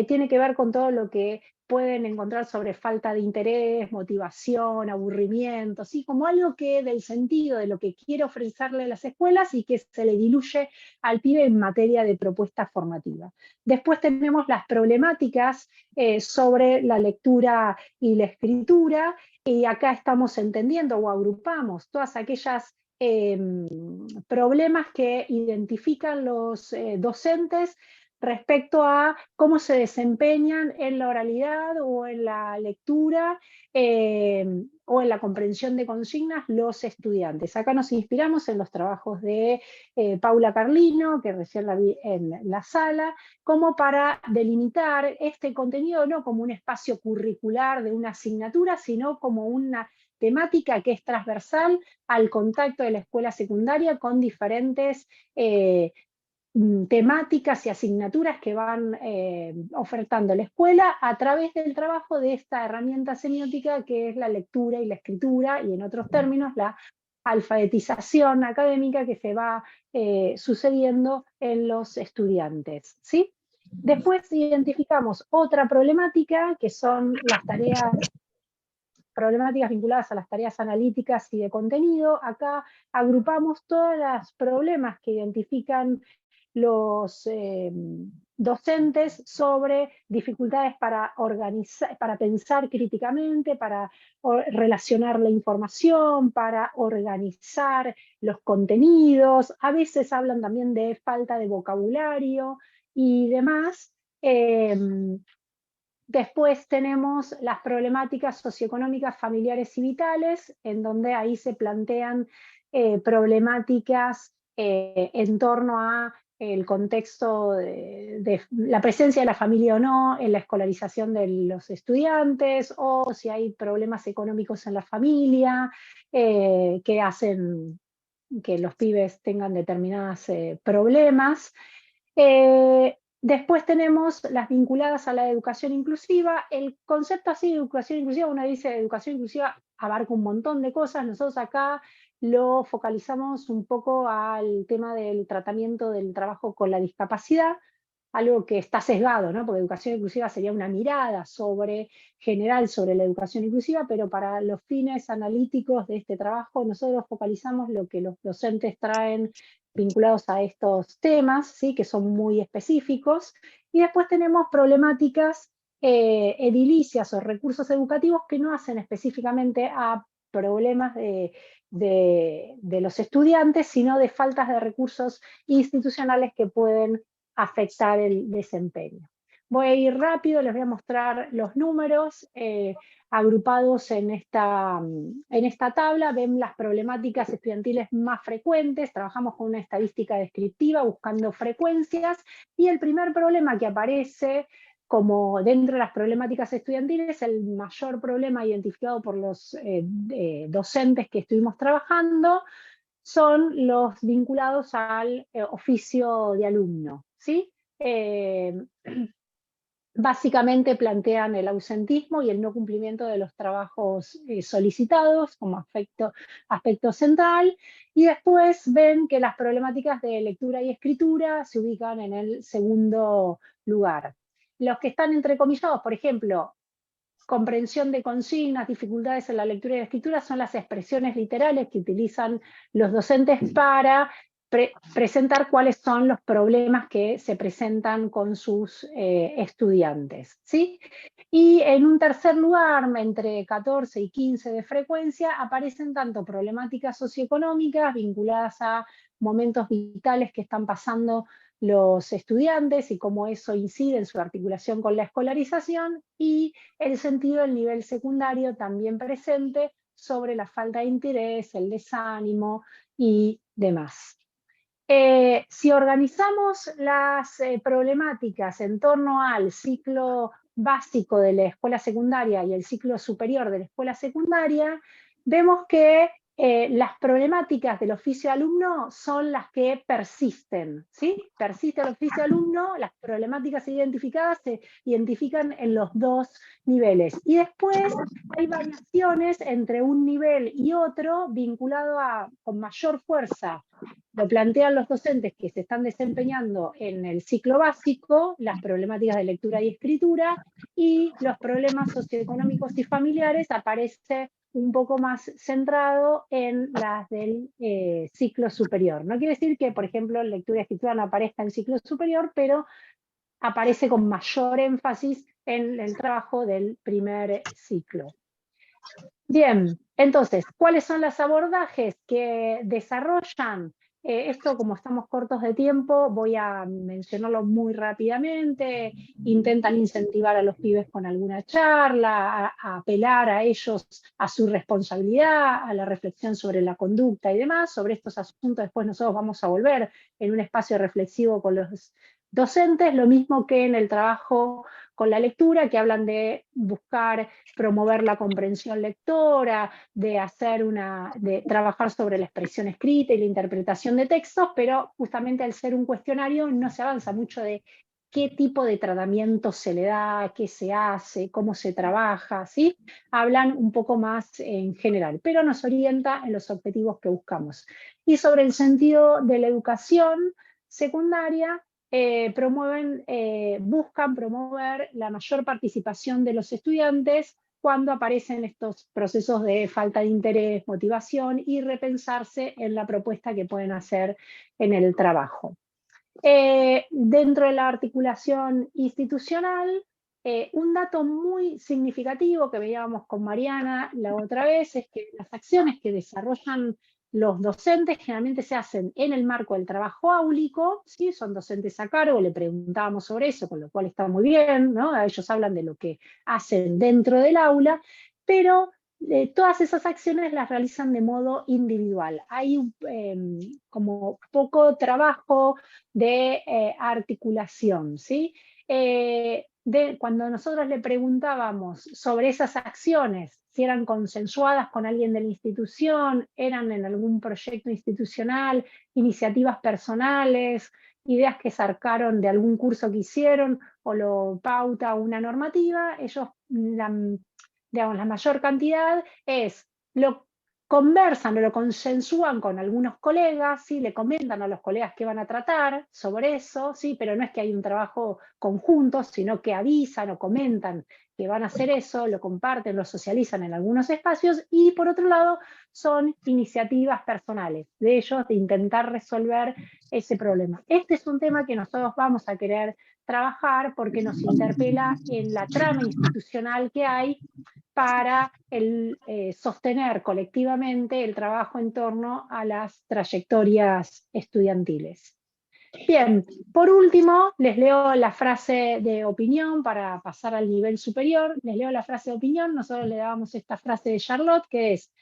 Tiene que ver con todo lo que pueden encontrar sobre falta de interés, motivación, aburrimiento, ¿sí? Como algo que del sentido de lo que quiere ofrecerle a las escuelas y que se le diluye al pibe en materia de propuesta formativa. Después tenemos las problemáticas sobre la lectura y la escritura, y acá estamos entendiendo o agrupamos todas aquellas problemas que identifican los docentes respecto a cómo se desempeñan en la oralidad o en la lectura o en la comprensión de consignas los estudiantes. Acá nos inspiramos en los trabajos de Paula Carlino, que recién la vi en la sala, como para delimitar este contenido no como un espacio curricular de una asignatura, sino como una temática que es transversal al contacto de la escuela secundaria con diferentes temáticas y asignaturas que van ofertando la escuela a través del trabajo de esta herramienta semiótica que es la lectura y la escritura, y en otros términos la alfabetización académica que se va sucediendo en los estudiantes, ¿sí? Después identificamos otra problemática que son las problemáticas vinculadas a las tareas analíticas y de contenido. Acá agrupamos todos los problemas que identifican los docentes sobre dificultades para organizar, para pensar críticamente, para relacionar la información, para organizar los contenidos. A veces hablan también de falta de vocabulario y demás. Después tenemos las problemáticas socioeconómicas, familiares y vitales, en donde ahí se plantean problemáticas en torno a el contexto de la presencia de la familia o no en la escolarización de los estudiantes, o si hay problemas económicos en la familia que hacen que los pibes tengan determinados problemas. Después tenemos las vinculadas a la educación inclusiva. El concepto así de educación inclusiva, uno dice educación inclusiva abarca un montón de cosas. Nosotros acá lo focalizamos un poco al tema del tratamiento del trabajo con la discapacidad, algo que está sesgado, ¿no? Porque educación inclusiva sería una mirada general sobre la educación inclusiva, pero para los fines analíticos de este trabajo nosotros focalizamos lo que los docentes traen vinculados a estos temas, ¿sí? Que son muy específicos. Y después tenemos problemáticas edilicias o recursos educativos que no hacen específicamente a problemas de los estudiantes, sino de faltas de recursos institucionales que pueden afectar el desempeño. Voy a ir rápido, les voy a mostrar los números agrupados en esta tabla. Ven las problemáticas estudiantiles más frecuentes, trabajamos con una estadística descriptiva buscando frecuencias, y el primer problema que aparece como dentro de las problemáticas estudiantiles, el mayor problema identificado por los docentes que estuvimos trabajando, son los vinculados al oficio de alumno, ¿sí? Básicamente plantean el ausentismo y el no cumplimiento de los trabajos solicitados como aspecto central, y después ven que las problemáticas de lectura y escritura se ubican en el segundo lugar. Los que están entrecomillados, por ejemplo, comprensión de consignas, dificultades en la lectura y la escritura, son las expresiones literales que utilizan los docentes para presentar cuáles son los problemas que se presentan con sus estudiantes, ¿sí? Y en un tercer lugar, entre 14 y 15 de frecuencia, aparecen tanto problemáticas socioeconómicas vinculadas a momentos vitales que están pasando los estudiantes y cómo eso incide en su articulación con la escolarización, y el sentido del nivel secundario también presente sobre la falta de interés, el desánimo y demás. Si organizamos las problemáticas en torno al ciclo básico de la escuela secundaria y el ciclo superior de la escuela secundaria, vemos que las problemáticas del oficio de alumno son las que persisten, ¿sí? Persiste el oficio de alumno, las problemáticas identificadas se identifican en los dos niveles. Y después hay variaciones entre un nivel y otro vinculado a, con mayor fuerza, lo plantean los docentes que se están desempeñando en el ciclo básico, las problemáticas de lectura y escritura, y los problemas socioeconómicos y familiares aparece un poco más centrado en las del ciclo superior. No quiere decir que, por ejemplo, lectura y escritura no aparezca en ciclo superior, pero aparece con mayor énfasis en el trabajo del primer ciclo. Bien, entonces, ¿cuáles son los abordajes que desarrollan? Esto, como estamos cortos de tiempo, voy a mencionarlo muy rápidamente. Intentan incentivar a los pibes con alguna charla, a apelar a ellos, a su responsabilidad, a la reflexión sobre la conducta y demás. Sobre estos asuntos después nosotros vamos a volver en un espacio reflexivo con los docentes, lo mismo que en el trabajo con la lectura, que hablan de buscar promover la comprensión lectora, de trabajar sobre la expresión escrita y la interpretación de textos, pero justamente al ser un cuestionario no se avanza mucho de qué tipo de tratamiento se le da, qué se hace, cómo se trabaja, ¿sí? Hablan un poco más en general, pero nos orienta en los objetivos que buscamos. Y sobre el sentido de la educación secundaria, buscan promover la mayor participación de los estudiantes cuando aparecen estos procesos de falta de interés, motivación, y repensarse en la propuesta que pueden hacer en el trabajo. Dentro de la articulación institucional, un dato muy significativo que veíamos con Mariana la otra vez es que las acciones que desarrollan los docentes generalmente se hacen en el marco del trabajo áulico, ¿sí? Son docentes a cargo, le preguntábamos sobre eso, con lo cual está muy bien, ¿no? Ellos hablan de lo que hacen dentro del aula, pero todas esas acciones las realizan de modo individual. Hay como poco trabajo de articulación, ¿sí? Cuando nosotros le preguntábamos sobre esas acciones, si eran consensuadas con alguien de la institución, eran en algún proyecto institucional, iniciativas personales, ideas que sacaron de algún curso que hicieron o lo pauta una normativa, ellos, digamos, la mayor cantidad lo conversan o lo consensúan con algunos colegas, ¿sí? Le comentan a los colegas que van a tratar sobre eso, ¿sí? Pero no es que hay un trabajo conjunto, sino que avisan o comentan que van a hacer eso, lo comparten, lo socializan en algunos espacios, y por otro lado son iniciativas personales de ellos de intentar resolver ese problema. Este es un tema que nosotros vamos a querer trabajar porque nos interpela en la trama institucional que hay para sostener colectivamente el trabajo en torno a las trayectorias estudiantiles. Bien, por último, les leo la frase de opinión para pasar al nivel superior. Les leo la frase de opinión, nosotros le dábamos esta frase de Charlotte, que es: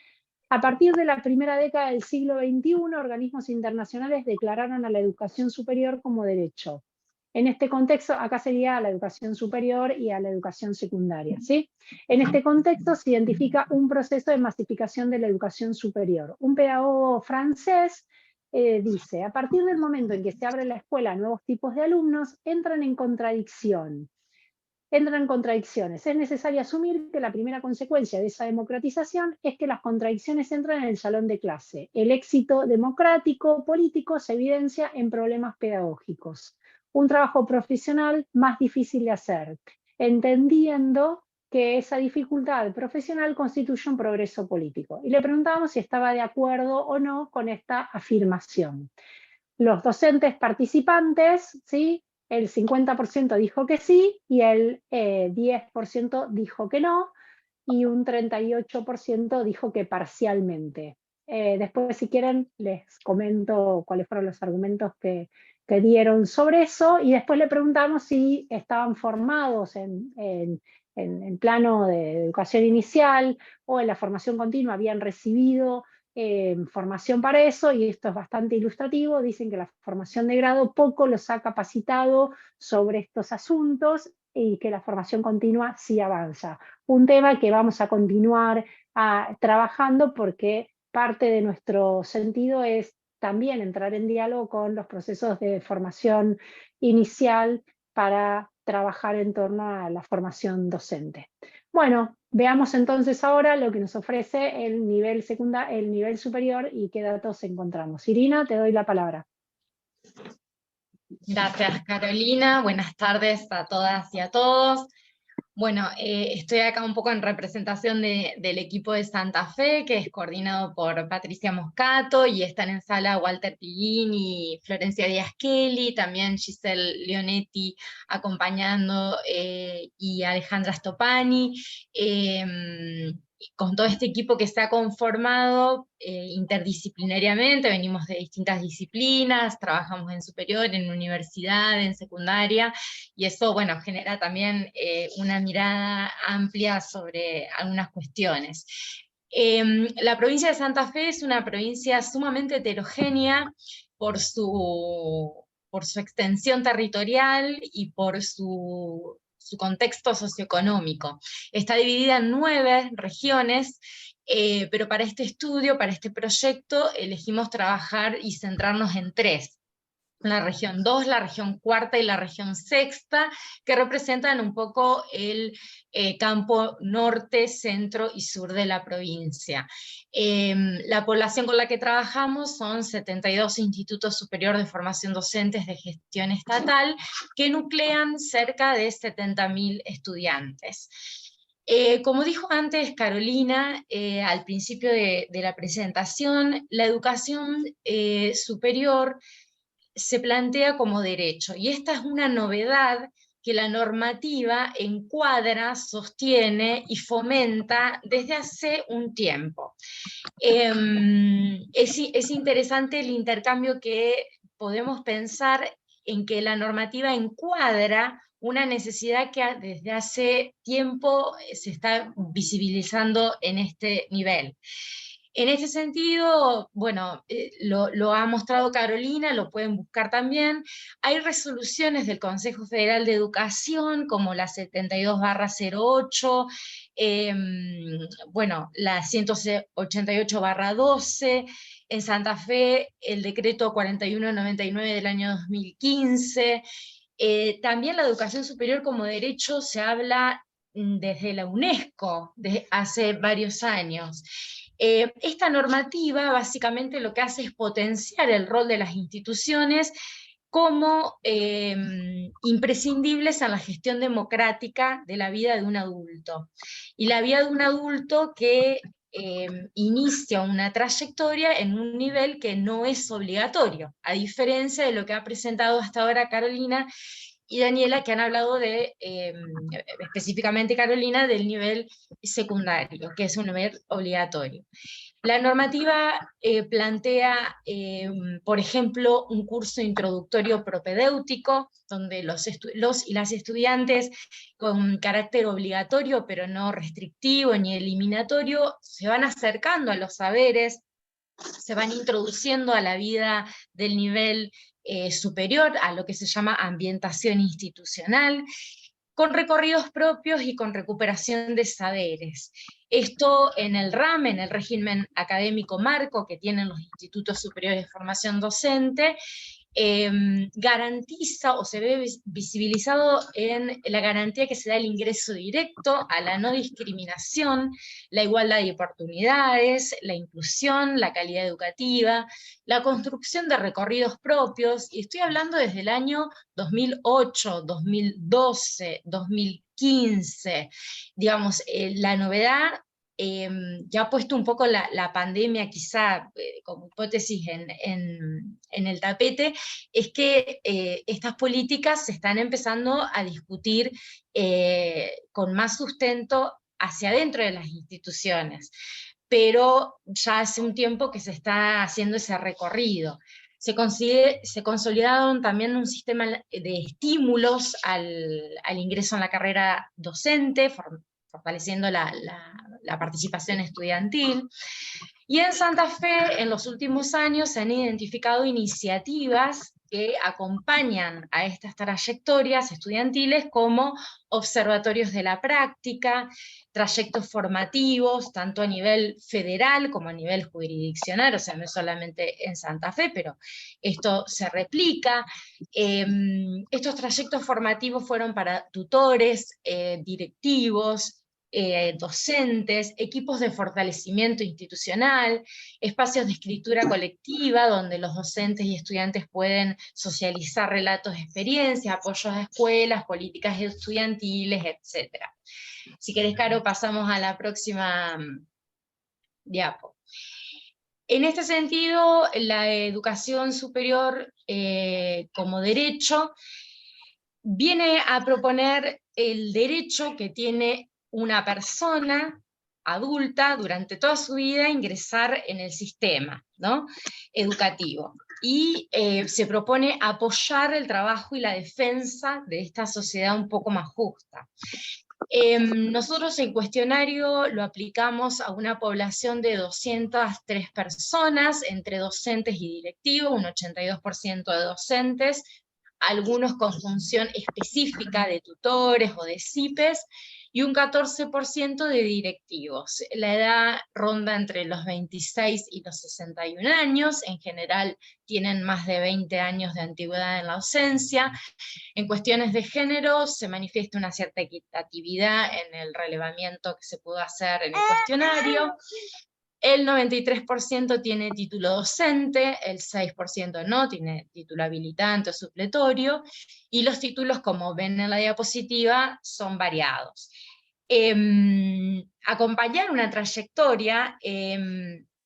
a partir de la primera década del siglo XXI, organismos internacionales declararon a la educación superior como derecho. En este contexto, acá sería a la educación superior y a la educación secundaria, ¿sí? En este contexto se identifica un proceso de masificación de la educación superior. Un pedagogo francés dice: a partir del momento en que se abre la escuela a nuevos tipos de alumnos, entran en contradicciones. Es necesario asumir que la primera consecuencia de esa democratización es que las contradicciones entran en el salón de clase. El éxito democrático político se evidencia en problemas pedagógicos. Un trabajo profesional más difícil de hacer, entendiendo que esa dificultad profesional constituye un progreso político. Y le preguntábamos si estaba de acuerdo o no con esta afirmación. Los docentes participantes, ¿sí?, el 50% dijo que sí y el 10% dijo que no, y un 38% dijo que parcialmente. Después, si quieren, les comento cuáles fueron los argumentos que dieron sobre eso, y después le preguntamos si estaban formados en plano de educación inicial o en la formación continua, habían recibido formación para eso, y esto es bastante ilustrativo. Dicen que la formación de grado poco los ha capacitado sobre estos asuntos y que la formación continua sí avanza. Un tema que vamos a continuar trabajando, porque parte de nuestro sentido es también entrar en diálogo con los procesos de formación inicial para trabajar en torno a la formación docente. Bueno, veamos entonces ahora lo que nos ofrece el nivel superior y qué datos encontramos. Irina, te doy la palabra.
Gracias, Carolina. Buenas tardes a todas y a todos. Bueno, estoy acá un poco en representación del equipo de Santa Fe, que es coordinado por Patricia Moscato, y están en sala Walter Pillini y Florencia Díaz Kelly, también Giselle Leonetti acompañando, y Alejandra Stopani, con todo este equipo que se ha conformado interdisciplinariamente. Venimos de distintas disciplinas, trabajamos en superior, en universidad, en secundaria, y eso, bueno, genera también una mirada amplia sobre algunas cuestiones. La provincia de Santa Fe es una provincia sumamente heterogénea por su extensión territorial y por su contexto socioeconómico. Está dividida en 9 regiones, pero para este estudio, para este proyecto, elegimos trabajar y centrarnos en 3. La región 2, la región 4 y la región 6, que representan un poco el campo norte, centro y sur de la provincia. La población con la que trabajamos son 72 institutos superiores de formación docentes de gestión estatal, que nuclean cerca de 70.000 estudiantes. Como dijo antes Carolina, al principio de la presentación, la educación superior se plantea como derecho, y esta es una novedad que la normativa encuadra, sostiene y fomenta desde hace un tiempo. Es interesante el intercambio que podemos pensar en que la normativa encuadra una necesidad que desde hace tiempo se está visibilizando en este nivel. En este sentido, bueno, lo ha mostrado Carolina, lo pueden buscar también. Hay resoluciones del Consejo Federal de Educación, como la 72/08, bueno, la 188/12, en Santa Fe el decreto 4199 del año 2015. También la educación superior como derecho se habla desde la UNESCO, desde hace varios años. Esta normativa básicamente lo que hace es potenciar el rol de las instituciones como imprescindibles en la gestión democrática de la vida de un adulto. Y la vida de un adulto que inicia una trayectoria en un nivel que no es obligatorio, a diferencia de lo que ha presentado hasta ahora Carolina y Daniela, que han hablado de, específicamente Carolina, del nivel secundario, que es un nivel obligatorio. La normativa plantea, por ejemplo, un curso introductorio propedéutico, donde los y las estudiantes con carácter obligatorio, pero no restrictivo ni eliminatorio, se van acercando a los saberes, se van introduciendo a la vida del nivel superior, a lo que se llama ambientación institucional, con recorridos propios y con recuperación de saberes. Esto en el RAM, en el régimen académico marco que tienen los institutos superiores de formación docente, garantiza o se ve visibilizado en la garantía que se da el ingreso directo a la no discriminación, la igualdad de oportunidades, la inclusión, la calidad educativa, la construcción de recorridos propios, y estoy hablando desde el año 2008, 2012, 2015, digamos, la novedad ya ha puesto un poco la pandemia quizá como hipótesis en el tapete, es que estas políticas se están empezando a discutir con más sustento hacia adentro de las instituciones, pero ya hace un tiempo que se está haciendo ese recorrido. Se consolidaron también un sistema de estímulos al ingreso en la carrera docente, fortaleciendo la participación estudiantil. Y en Santa Fe, en los últimos años, se han identificado iniciativas que acompañan a estas trayectorias estudiantiles, como observatorios de la práctica, trayectos formativos, tanto a nivel federal como a nivel jurisdiccional, o sea, no es solamente en Santa Fe, pero esto se replica. Estos trayectos formativos fueron para tutores, directivos, docentes, equipos de fortalecimiento institucional, espacios de escritura colectiva donde los docentes y estudiantes pueden socializar relatos de experiencia, apoyos a escuelas, políticas estudiantiles, etc. Si querés, Caro, pasamos a la próxima diapo. En este sentido, la educación superior como derecho viene a proponer el derecho que tiene una persona adulta durante toda su vida a ingresar en el sistema, ¿no?, educativo. Y se propone apoyar el trabajo y la defensa de esta sociedad un poco más justa. Nosotros el cuestionario lo aplicamos a una población de 203 personas, entre docentes y directivos, un 82% de docentes, algunos con función específica de tutores o de CIPES, y un 14% de directivos. La edad ronda entre los 26 y los 61 años, en general tienen más de 20 años de antigüedad en la docencia. En cuestiones de género se manifiesta una cierta equitatividad en el relevamiento que se pudo hacer en el cuestionario. El 93% tiene título docente, el 6% no, tiene título habilitante o supletorio, y los títulos, como ven en la diapositiva, son variados. Acompañar una trayectoria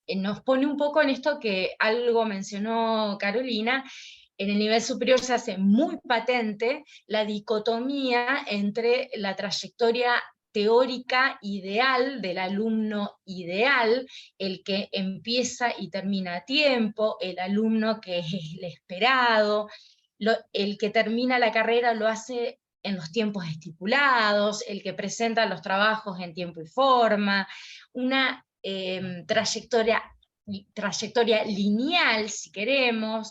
nos pone un poco en esto que algo mencionó Carolina. En el nivel superior se hace muy patente la dicotomía entre la trayectoria teórica ideal del alumno ideal, el que empieza y termina a tiempo, el alumno que es el esperado, el que termina la carrera lo hace en los tiempos estipulados, el que presenta los trabajos en tiempo y forma, una trayectoria lineal, si queremos,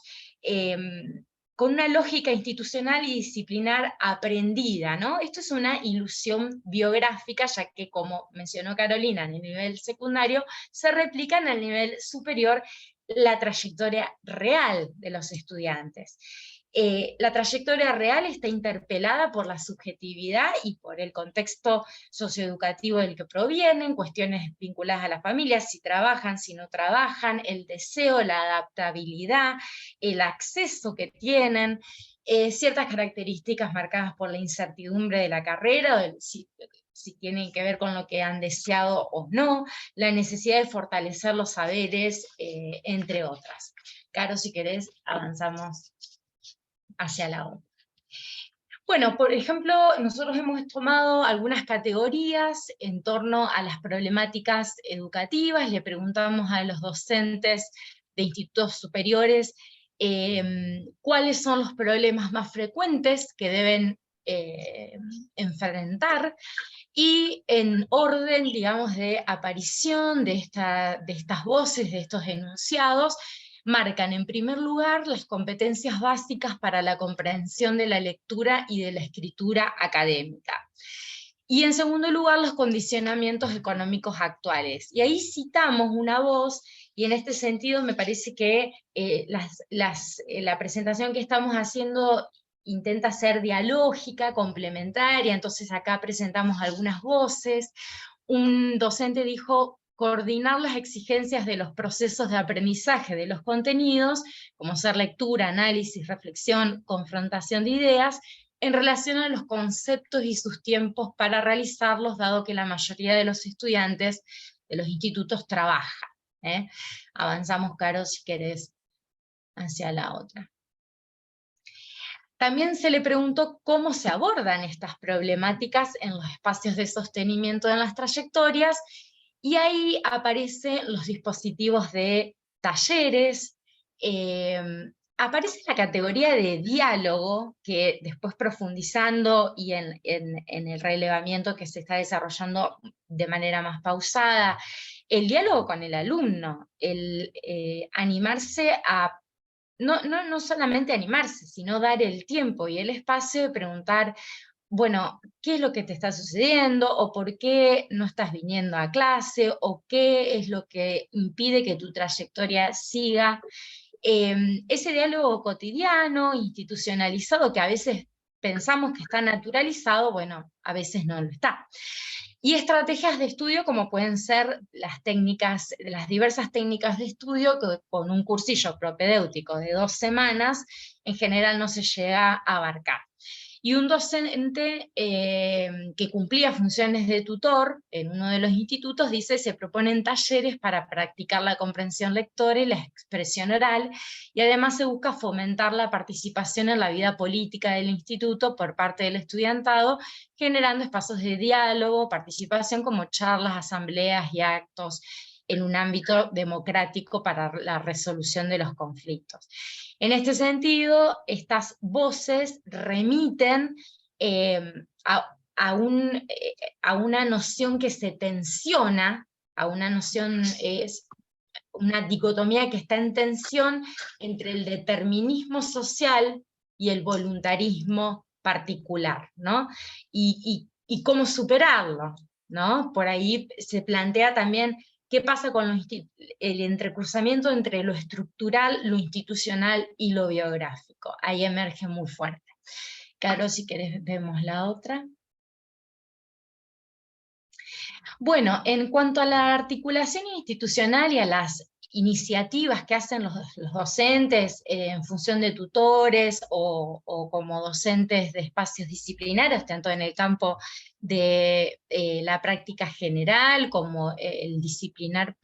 con una lógica institucional y disciplinar aprendida, ¿no? Esto es una ilusión biográfica, ya que, como mencionó Carolina, en el nivel secundario, se replica en el nivel superior la trayectoria real de los estudiantes. La trayectoria real está interpelada por la subjetividad y por el contexto socioeducativo del que provienen, cuestiones vinculadas a la familia, si trabajan, si no trabajan, el deseo, la adaptabilidad, el acceso que tienen, ciertas características marcadas por la incertidumbre de la carrera, si tienen que ver con lo que han deseado o no, la necesidad de fortalecer los saberes, entre otras. Caro, si querés, avanzamos hacia la otra. Bueno, por ejemplo, nosotros hemos tomado algunas categorías en torno a las problemáticas educativas, le preguntamos a los docentes de institutos superiores cuáles son los problemas más frecuentes que deben enfrentar, y en orden, digamos, de aparición de estas voces, de estos enunciados, marcan en primer lugar las competencias básicas para la comprensión de la lectura y de la escritura académica. Y en segundo lugar, los condicionamientos económicos actuales. Y ahí citamos una voz, y en este sentido me parece que la presentación que estamos haciendo intenta ser dialógica, complementaria, entonces acá presentamos algunas voces. Un docente dijo: coordinar las exigencias de los procesos de aprendizaje de los contenidos, como ser lectura, análisis, reflexión, confrontación de ideas, en relación a los conceptos y sus tiempos para realizarlos, dado que la mayoría de los estudiantes de los institutos trabajan. Avanzamos, Caro, si querés, hacia la otra. También se le preguntó cómo se abordan estas problemáticas en los espacios de sostenimiento en las trayectorias, y ahí aparecen los dispositivos de talleres, aparece la categoría de diálogo, que después profundizando y en el relevamiento que se está desarrollando de manera más pausada, el diálogo con el alumno, el animarse a no solamente animarse, sino dar el tiempo y el espacio de preguntar, bueno, ¿qué es lo que te está sucediendo? ¿O por qué no estás viniendo a clase? ¿O qué es lo que impide que tu trayectoria siga? Ese diálogo cotidiano, institucionalizado, que a veces pensamos que está naturalizado, bueno, a veces no lo está. Y estrategias de estudio como pueden ser las diversas técnicas de estudio, que con un cursillo propedéutico de 2 semanas, en general no se llega a abarcar. Y un docente que cumplía funciones de tutor en uno de los institutos dice: se proponen talleres para practicar la comprensión lectora y la expresión oral, y además se busca fomentar la participación en la vida política del instituto por parte del estudiantado, generando espacios de diálogo, participación, como charlas, asambleas y actos en un ámbito democrático para la resolución de los conflictos. En este sentido, estas voces remiten a una noción que se tensiona, a una noción, es una dicotomía que está en tensión entre el determinismo social y el voluntarismo particular, ¿no? Y cómo superarlo, ¿no? Por ahí se plantea también qué pasa con el entrecruzamiento entre lo estructural, lo institucional y lo biográfico. Ahí emerge muy fuerte. Caro, si querés vemos la otra. Bueno, en cuanto a la articulación institucional y a las iniciativas que hacen los docentes en función de tutores o como docentes de espacios disciplinarios, tanto en el campo de la práctica general como el disciplinar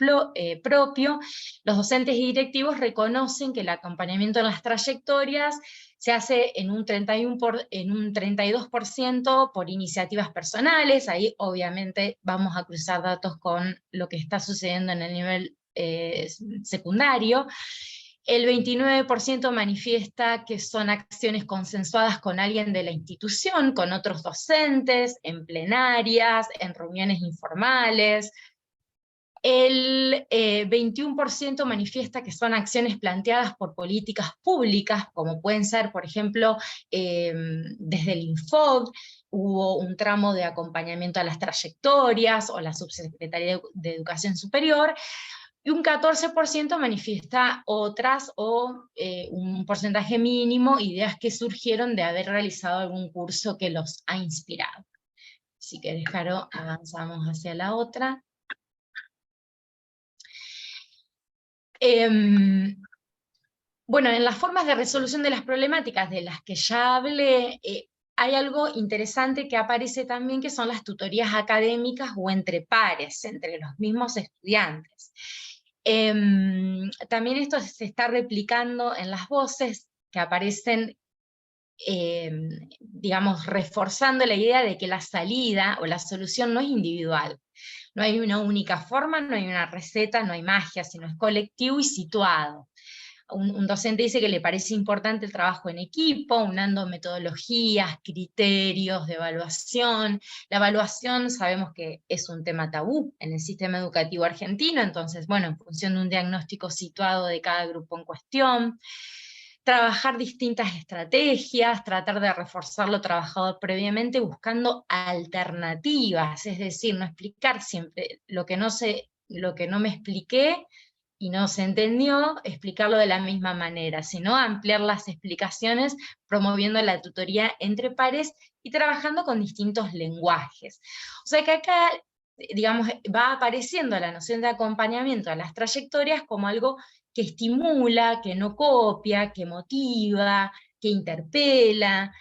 propio, los docentes y directivos reconocen que el acompañamiento en las trayectorias se hace en un 32% por iniciativas personales. Ahí obviamente vamos a cruzar datos con lo que está sucediendo en el nivel secundario. El 29% manifiesta que son acciones consensuadas con alguien de la institución, con otros docentes, en plenarias, en reuniones informales. El 21% manifiesta que son acciones planteadas por políticas públicas, como pueden ser, por ejemplo, desde el Infod, hubo un tramo de acompañamiento a las trayectorias, o la Subsecretaría de Educación Superior, y un 14% manifiesta otras, o un porcentaje mínimo, ideas que surgieron de haber realizado algún curso que los ha inspirado. Si querés, Caro, avanzamos hacia la otra. Bueno, en las formas de resolución de las problemáticas de las que ya hablé, hay algo interesante que aparece también, que son las tutorías académicas o entre pares, entre los mismos estudiantes. También esto se está replicando en las voces que aparecen digamos, reforzando la idea de que la salida o la solución no es individual. No hay una única forma, no hay una receta, no hay magia, sino es colectivo y situado. Un docente dice que le parece importante el trabajo en equipo, unando metodologías, criterios de evaluación. La evaluación sabemos que es un tema tabú en el sistema educativo argentino, entonces, bueno, en función de un diagnóstico situado de cada grupo en cuestión. Trabajar distintas estrategias, tratar de reforzar lo trabajado previamente buscando alternativas, es decir, no explicar siempre lo que no me expliqué y no se entendió, explicarlo de la misma manera, sino ampliar las explicaciones, promoviendo la tutoría entre pares y trabajando con distintos lenguajes. O sea que acá, digamos, va apareciendo la noción de acompañamiento a las trayectorias como algo que estimula, que no copia, que motiva, que interpela,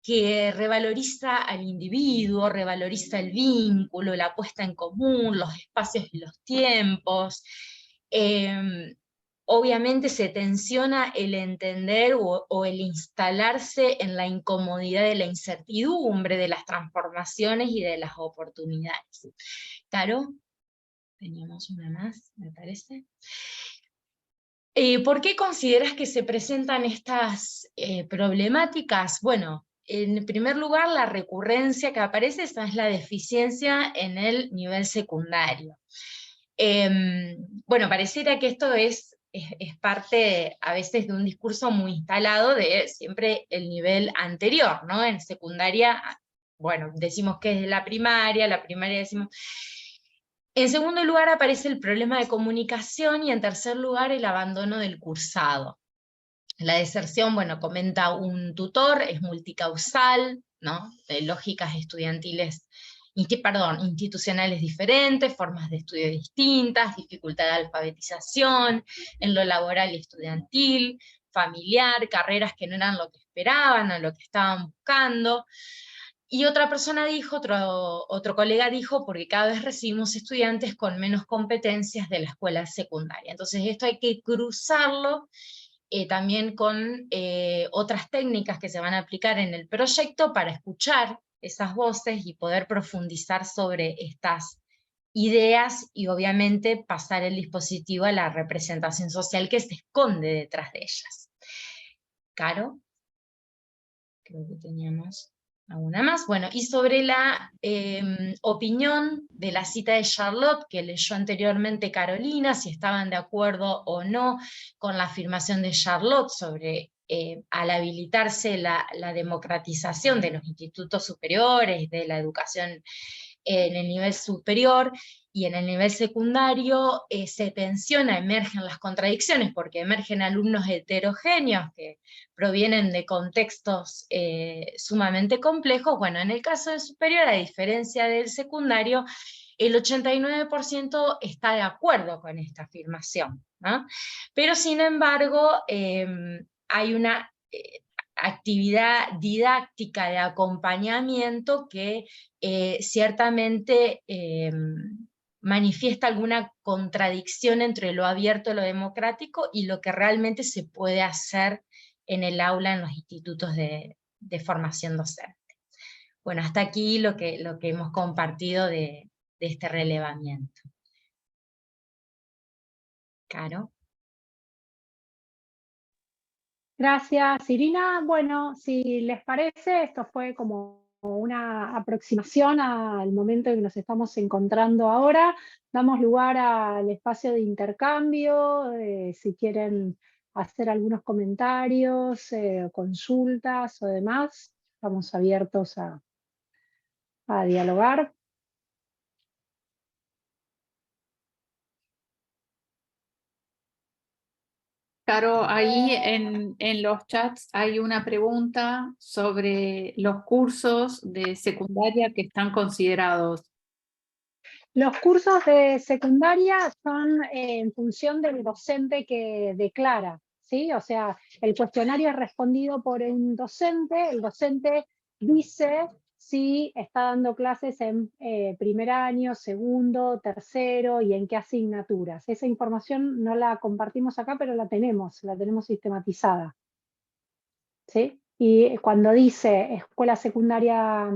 que revaloriza al individuo, revaloriza el vínculo, la puesta en común, los espacios y los tiempos. Obviamente se tensiona el entender o el instalarse en la incomodidad de la incertidumbre, de las transformaciones y de las oportunidades. Caro, teníamos una más, me parece. ¿Por qué consideras que se presentan estas problemáticas? Bueno, en primer lugar, la recurrencia que aparece es la deficiencia en el nivel secundario. Bueno, pareciera que esto es parte a veces de un discurso muy instalado de siempre el nivel anterior, ¿no? En secundaria, bueno, decimos que es la primaria decimos... En segundo lugar aparece el problema de comunicación y en tercer lugar el abandono del cursado. La deserción, bueno, comenta un tutor, es multicausal, ¿no? De lógicas estudiantiles, institucionales diferentes, formas de estudio distintas, dificultad de alfabetización, en lo laboral y estudiantil, familiar, carreras que no eran lo que esperaban o lo que estaban buscando. Y otra persona dijo, otro colega dijo, porque cada vez recibimos estudiantes con menos competencias de la escuela secundaria. Entonces esto hay que cruzarlo también con otras técnicas que se van a aplicar en el proyecto para escuchar esas voces y poder profundizar sobre estas ideas y obviamente pasar el dispositivo a la representación social que se esconde detrás de ellas. Caro, creo que teníamos alguna más. Bueno, y sobre la opinión de la cita de Charlotte, que leyó anteriormente Carolina, si estaban de acuerdo o no con la afirmación de Charlotte sobre al habilitarse la democratización de los institutos superiores, de la educación en el nivel superior, y en el nivel secundario se tensiona, emergen las contradicciones, porque emergen alumnos heterogéneos que provienen de contextos sumamente complejos. Bueno, en el caso del superior, a diferencia del secundario, el 89% está de acuerdo con esta afirmación, ¿no? Pero sin embargo, hay una actividad didáctica de acompañamiento que ciertamente manifiesta alguna contradicción entre lo abierto, lo democrático y lo que realmente se puede hacer en el aula, en los institutos de formación docente. Bueno, hasta aquí lo que hemos compartido de este relevamiento. Caro.
Gracias, Irina. Bueno, si les parece, esto fue como una aproximación al momento en que nos estamos encontrando ahora. Damos lugar al espacio de intercambio, si quieren hacer algunos comentarios, consultas o demás, estamos abiertos a dialogar.
Caro, ahí en los chats hay una pregunta sobre los cursos de secundaria que están considerados.
Los cursos de secundaria son en función del docente que declara, ¿sí? O sea, el cuestionario es respondido por un docente, el docente dice si está dando clases en primer año, segundo, tercero y en qué asignaturas. Esa información no la compartimos acá, pero la tenemos sistematizada. ¿Sí? Y cuando dice escuela secundaria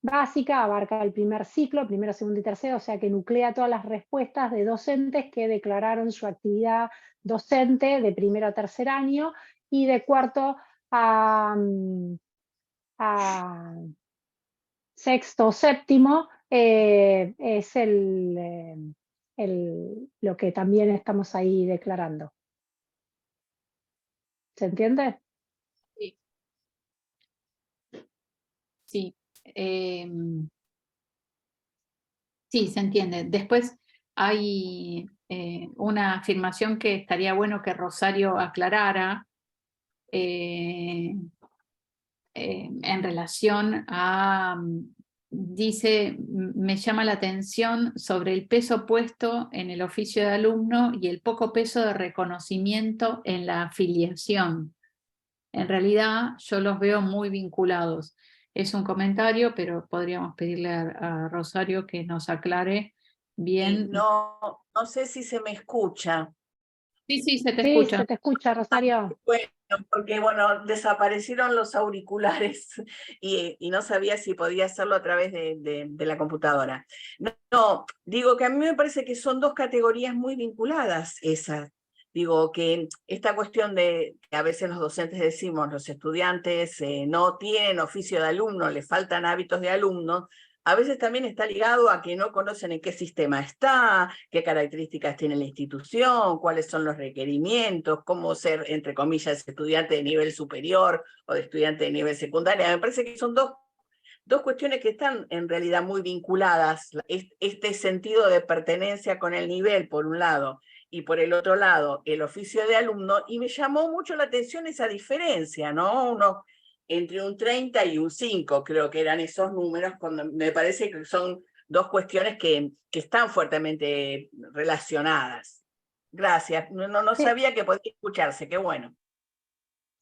básica, abarca el primer ciclo, primero, segundo y tercero, o sea que nuclea todas las respuestas de docentes que declararon su actividad docente de primero a tercer año, y de cuarto a sexto o séptimo es lo que también estamos ahí declarando. ¿Se entiende?
Sí. Sí. Sí, se entiende. Después hay una afirmación que estaría bueno que Rosario aclarara en relación a, dice, me llama la atención sobre el peso puesto en el oficio de alumno y el poco peso de reconocimiento en la afiliación. En realidad yo los veo muy vinculados. Es un comentario, pero podríamos pedirle a Rosario que nos aclare bien.
No, no sé si se me escucha.
Sí, sí, se te
Sí,
escucha.
se te escucha, Rosario.
Bueno, porque bueno, desaparecieron los auriculares y no sabía si podía hacerlo a través de la computadora. No, digo que a mí me parece que son dos categorías muy vinculadas esas. Digo que esta cuestión de que a veces los docentes decimos, los estudiantes no tienen oficio de alumno, les faltan hábitos de alumno, a veces también está ligado a que no conocen en qué sistema está, qué características tiene la institución, cuáles son los requerimientos, cómo ser, entre comillas, estudiante de nivel superior o de estudiante de nivel secundario. Me parece que son dos cuestiones que están en realidad muy vinculadas. Este sentido de pertenencia con el nivel, por un lado, y por el otro lado, el oficio de alumno, y me llamó mucho la atención esa diferencia, ¿no? Entre un 30 y un 5, creo que eran esos números, cuando me parece que son dos cuestiones que están fuertemente relacionadas. Gracias, no
Sí.
sabía que podía escucharse, qué bueno.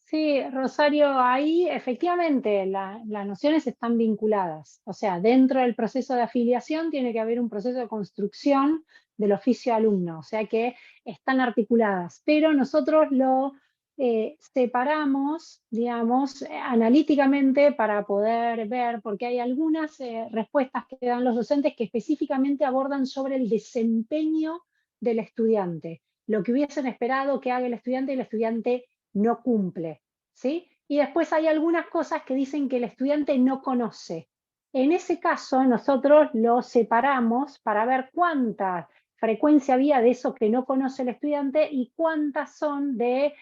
Sí, Rosario, ahí efectivamente las nociones están vinculadas. O sea, dentro del proceso de afiliación tiene que haber un proceso de construcción del oficio alumno, o sea que están articuladas. Pero nosotros lo separamos, digamos, analíticamente para poder ver, porque hay algunas respuestas que dan los docentes que específicamente abordan sobre el desempeño del estudiante, lo que hubiesen esperado que haga el estudiante y el estudiante no cumple, ¿sí? Y después hay algunas cosas que dicen que el estudiante no conoce. En ese caso, nosotros lo separamos para ver cuánta frecuencia había de eso que no conoce el estudiante y cuántas son de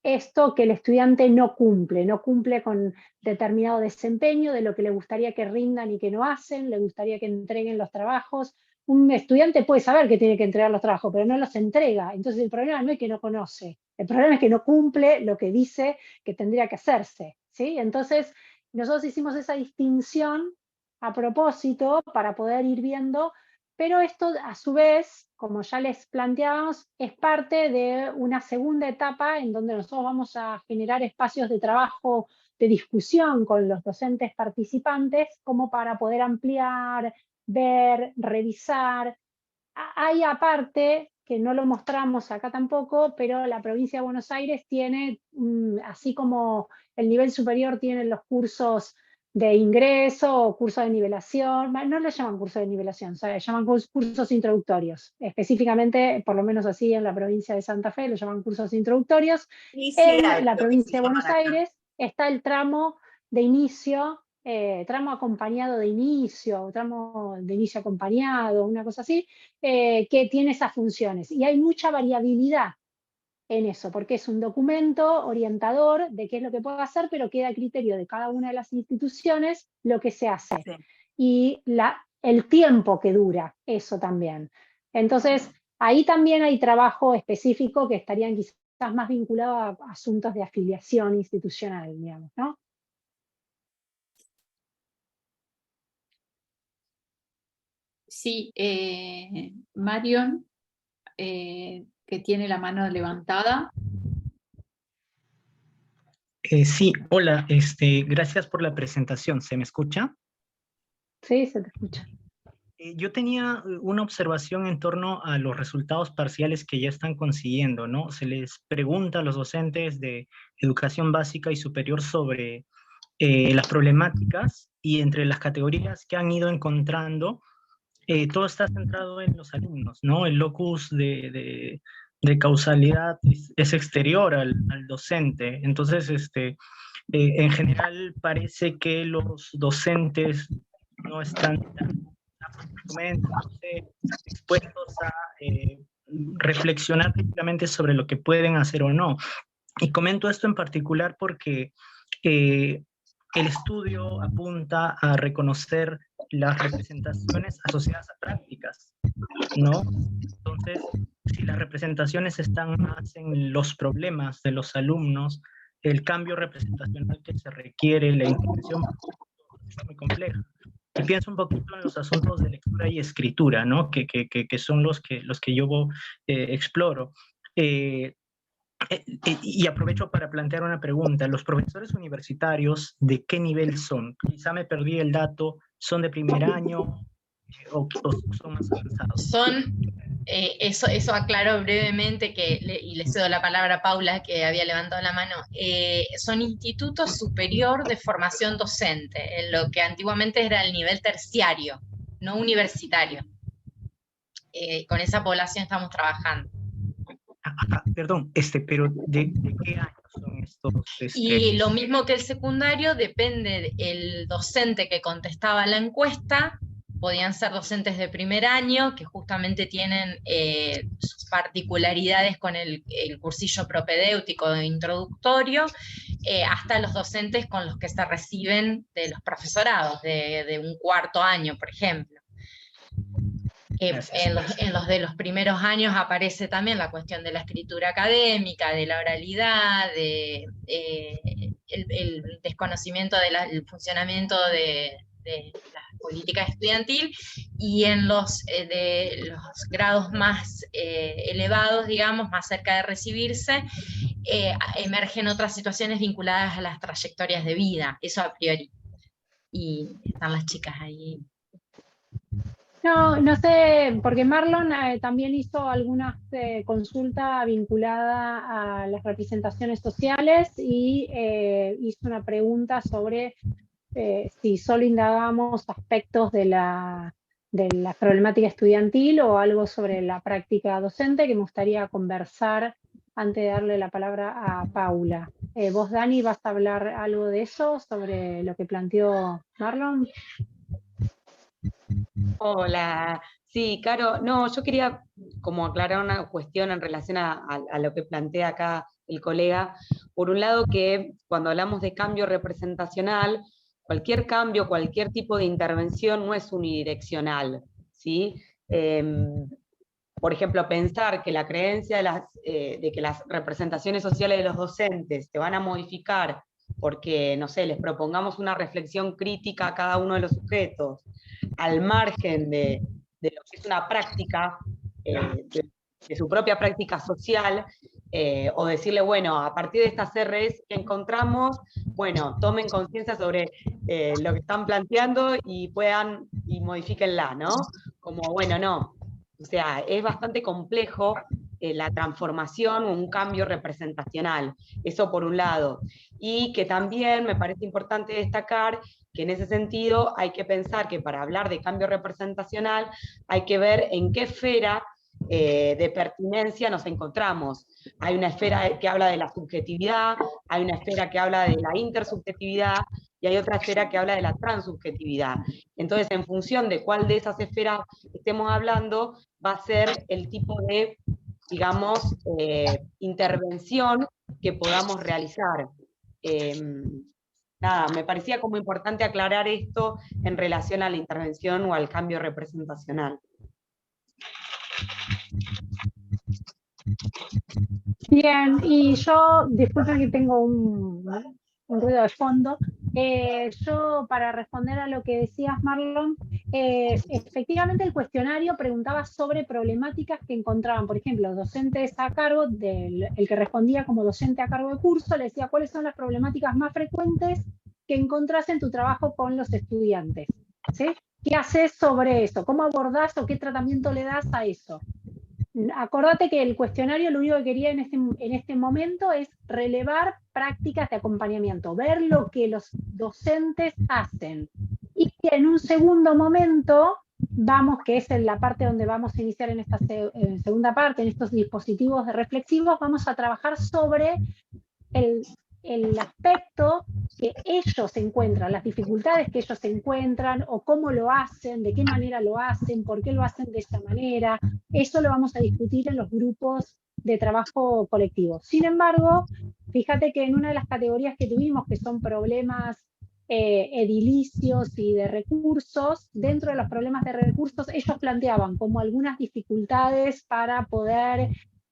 esto que el estudiante no cumple con determinado desempeño, de lo que le gustaría que rindan y que no hacen, le gustaría que entreguen los trabajos. Un estudiante puede saber que tiene que entregar los trabajos, pero no los entrega. Entonces el problema no es que no conoce, el problema es que no cumple lo que dice que tendría que hacerse, ¿sí? Entonces nosotros hicimos esa distinción a propósito para poder ir viendo, pero esto a su vez, como ya les planteábamos, es parte de una segunda etapa en donde nosotros vamos a generar espacios de trabajo, de discusión con los docentes participantes, como para poder ampliar, ver, revisar. Hay aparte, que no lo mostramos acá tampoco, pero la provincia de Buenos Aires tiene, así como el nivel superior tiene los cursos de ingreso o cursos de nivelación, no le llaman cursos de nivelación, le llaman cursos introductorios. Específicamente, por lo menos así en la provincia de Santa Fe, lo llaman cursos introductorios. En la
Lo que se
provincia de Buenos
llaman acá.
Aires está el tramo de inicio, tramo acompañado de inicio, tramo de inicio acompañado, una cosa así, que tiene esas funciones. Y hay mucha variabilidad en eso, porque es un documento orientador de qué es lo que puede hacer, pero queda a criterio de cada una de las instituciones lo que se hace.
Sí.
Y el tiempo que dura, eso también. Entonces, ahí también hay trabajo específico que estarían quizás más vinculados a asuntos de afiliación institucional, digamos, ¿no?
Sí, Marion, que tiene la mano levantada.
Sí, hola, gracias por la presentación. ¿Se me escucha?
Sí, se te escucha.
Yo tenía una observación en torno a los resultados parciales que ya están consiguiendo, ¿no? Se les pregunta a los docentes de educación básica y superior sobre las problemáticas, y entre las categorías que han ido encontrando, todo está centrado en los alumnos, ¿no? El locus de causalidad es exterior al docente. Entonces, en general parece que los docentes no están expuestos a reflexionar críticamente sobre lo que pueden hacer o no. Y comento esto en particular porque el estudio apunta a reconocer las representaciones asociadas a prácticas, ¿no? Entonces, si las representaciones están más en los problemas de los alumnos, el cambio representacional que se requiere, la intervención es muy compleja. Y pienso un poquito en los asuntos de lectura y escritura, ¿no? Que son los que yo exploro. Y aprovecho para plantear una pregunta. ¿Los profesores universitarios de qué nivel son? Quizá me perdí el dato. ¿Son de primer año o son más avanzados?
Eso aclaro brevemente, y le cedo la palabra a Paula, que había levantado la mano. Son institutos superior de formación docente, en lo que antiguamente era el nivel terciario, no universitario. Con esa población estamos trabajando.
Perdón, pero ¿de qué año son estos?
Y lo mismo que el secundario, depende del docente que contestaba la encuesta. Podían ser docentes de primer año, que justamente tienen sus particularidades con el cursillo propedéutico introductorio, hasta los docentes con los que se reciben de los profesorados, de un cuarto año, por ejemplo. En los de los primeros años aparece también la cuestión de la escritura académica, de la oralidad, el desconocimiento del funcionamiento de la política estudiantil, y en de los grados más elevados, digamos, más cerca de recibirse, emergen otras situaciones vinculadas a las trayectorias de vida, eso a priori. Y están las chicas ahí.
No sé, porque Marlon también hizo algunas consultas vinculadas a las representaciones sociales y hizo una pregunta sobre si solo indagamos aspectos de la problemática estudiantil o algo sobre la práctica docente, que me gustaría conversar antes de darle la palabra a Paula. Vos, Dani, ¿vas a hablar algo de eso, sobre lo que planteó Marlon?
Hola, sí, Caro, no, yo quería como aclarar una cuestión en relación a lo que plantea acá el colega. Por un lado, que cuando hablamos de cambio representacional, cualquier cambio, cualquier tipo de intervención no es unidireccional, ¿sí? Por ejemplo, pensar que la creencia de que las representaciones sociales de los docentes se van a modificar porque, no sé, les propongamos una reflexión crítica a cada uno de los sujetos, al margen de lo que es una práctica, de su propia práctica social, o decirle, bueno, a partir de estas RS que encontramos, bueno, tomen conciencia sobre lo que están planteando y modifíquenla, ¿no? Como, bueno, no. O sea, es bastante complejo la transformación o un cambio representacional, eso por un lado. Y que también me parece importante destacar que en ese sentido hay que pensar que para hablar de cambio representacional hay que ver en qué esfera de pertinencia nos encontramos. Hay una esfera que habla de la subjetividad, hay una esfera que habla de la intersubjetividad, y hay otra esfera que habla de la transsubjetividad. Entonces, en función de cuál de esas esferas estemos hablando, va a ser el tipo de, digamos, intervención que podamos realizar. Nada, me parecía como importante aclarar esto en relación a la intervención o al cambio representacional.
Bien, y yo, disculpen que tengo un ruido de fondo. Yo, para responder a lo que decías, Marlon, efectivamente el cuestionario preguntaba sobre problemáticas que encontraban. Por ejemplo, docentes a cargo, el que respondía como docente a cargo de curso, le decía cuáles son las problemáticas más frecuentes que encontrás en tu trabajo con los estudiantes, ¿sí? ¿qué haces sobre eso? ¿Cómo abordás o qué tratamiento le das a eso? Acordate que el cuestionario lo único que quería en este momento es relevar prácticas de acompañamiento, ver lo que los docentes hacen. Y que en un segundo momento, que es en la parte donde vamos a iniciar en esta segunda parte, en estos dispositivos reflexivos, vamos a trabajar sobre el aspecto que ellos encuentran, las dificultades que ellos encuentran, o cómo lo hacen, de qué manera lo hacen, por qué lo hacen de esa manera. Eso lo vamos a discutir en los grupos de trabajo colectivo. Sin embargo, fíjate que en una de las categorías que tuvimos, que son problemas edilicios y de recursos, dentro de los problemas de recursos, ellos planteaban como algunas dificultades para poder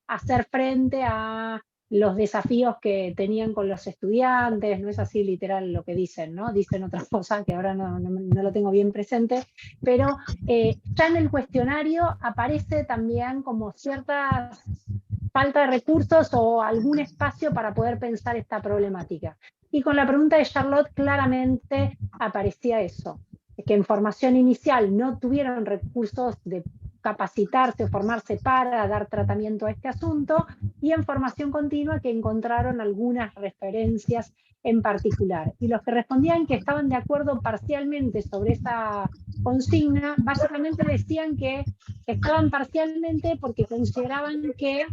hacer frente a los desafíos que tenían con los estudiantes. No es así literal lo que dicen, ¿no? Dicen otras cosas que ahora no lo tengo bien presente, pero ya en el cuestionario aparece también como cierta falta de recursos o algún espacio para poder pensar esta problemática. Y con la pregunta de Charlotte claramente aparecía eso, que en formación inicial no tuvieron recursos de capacitarse o formarse para dar tratamiento a este asunto, y en formación continua que encontraron algunas referencias en particular. Y los que respondían que estaban de acuerdo parcialmente sobre esa consigna, básicamente decían que estaban parcialmente porque consideraban que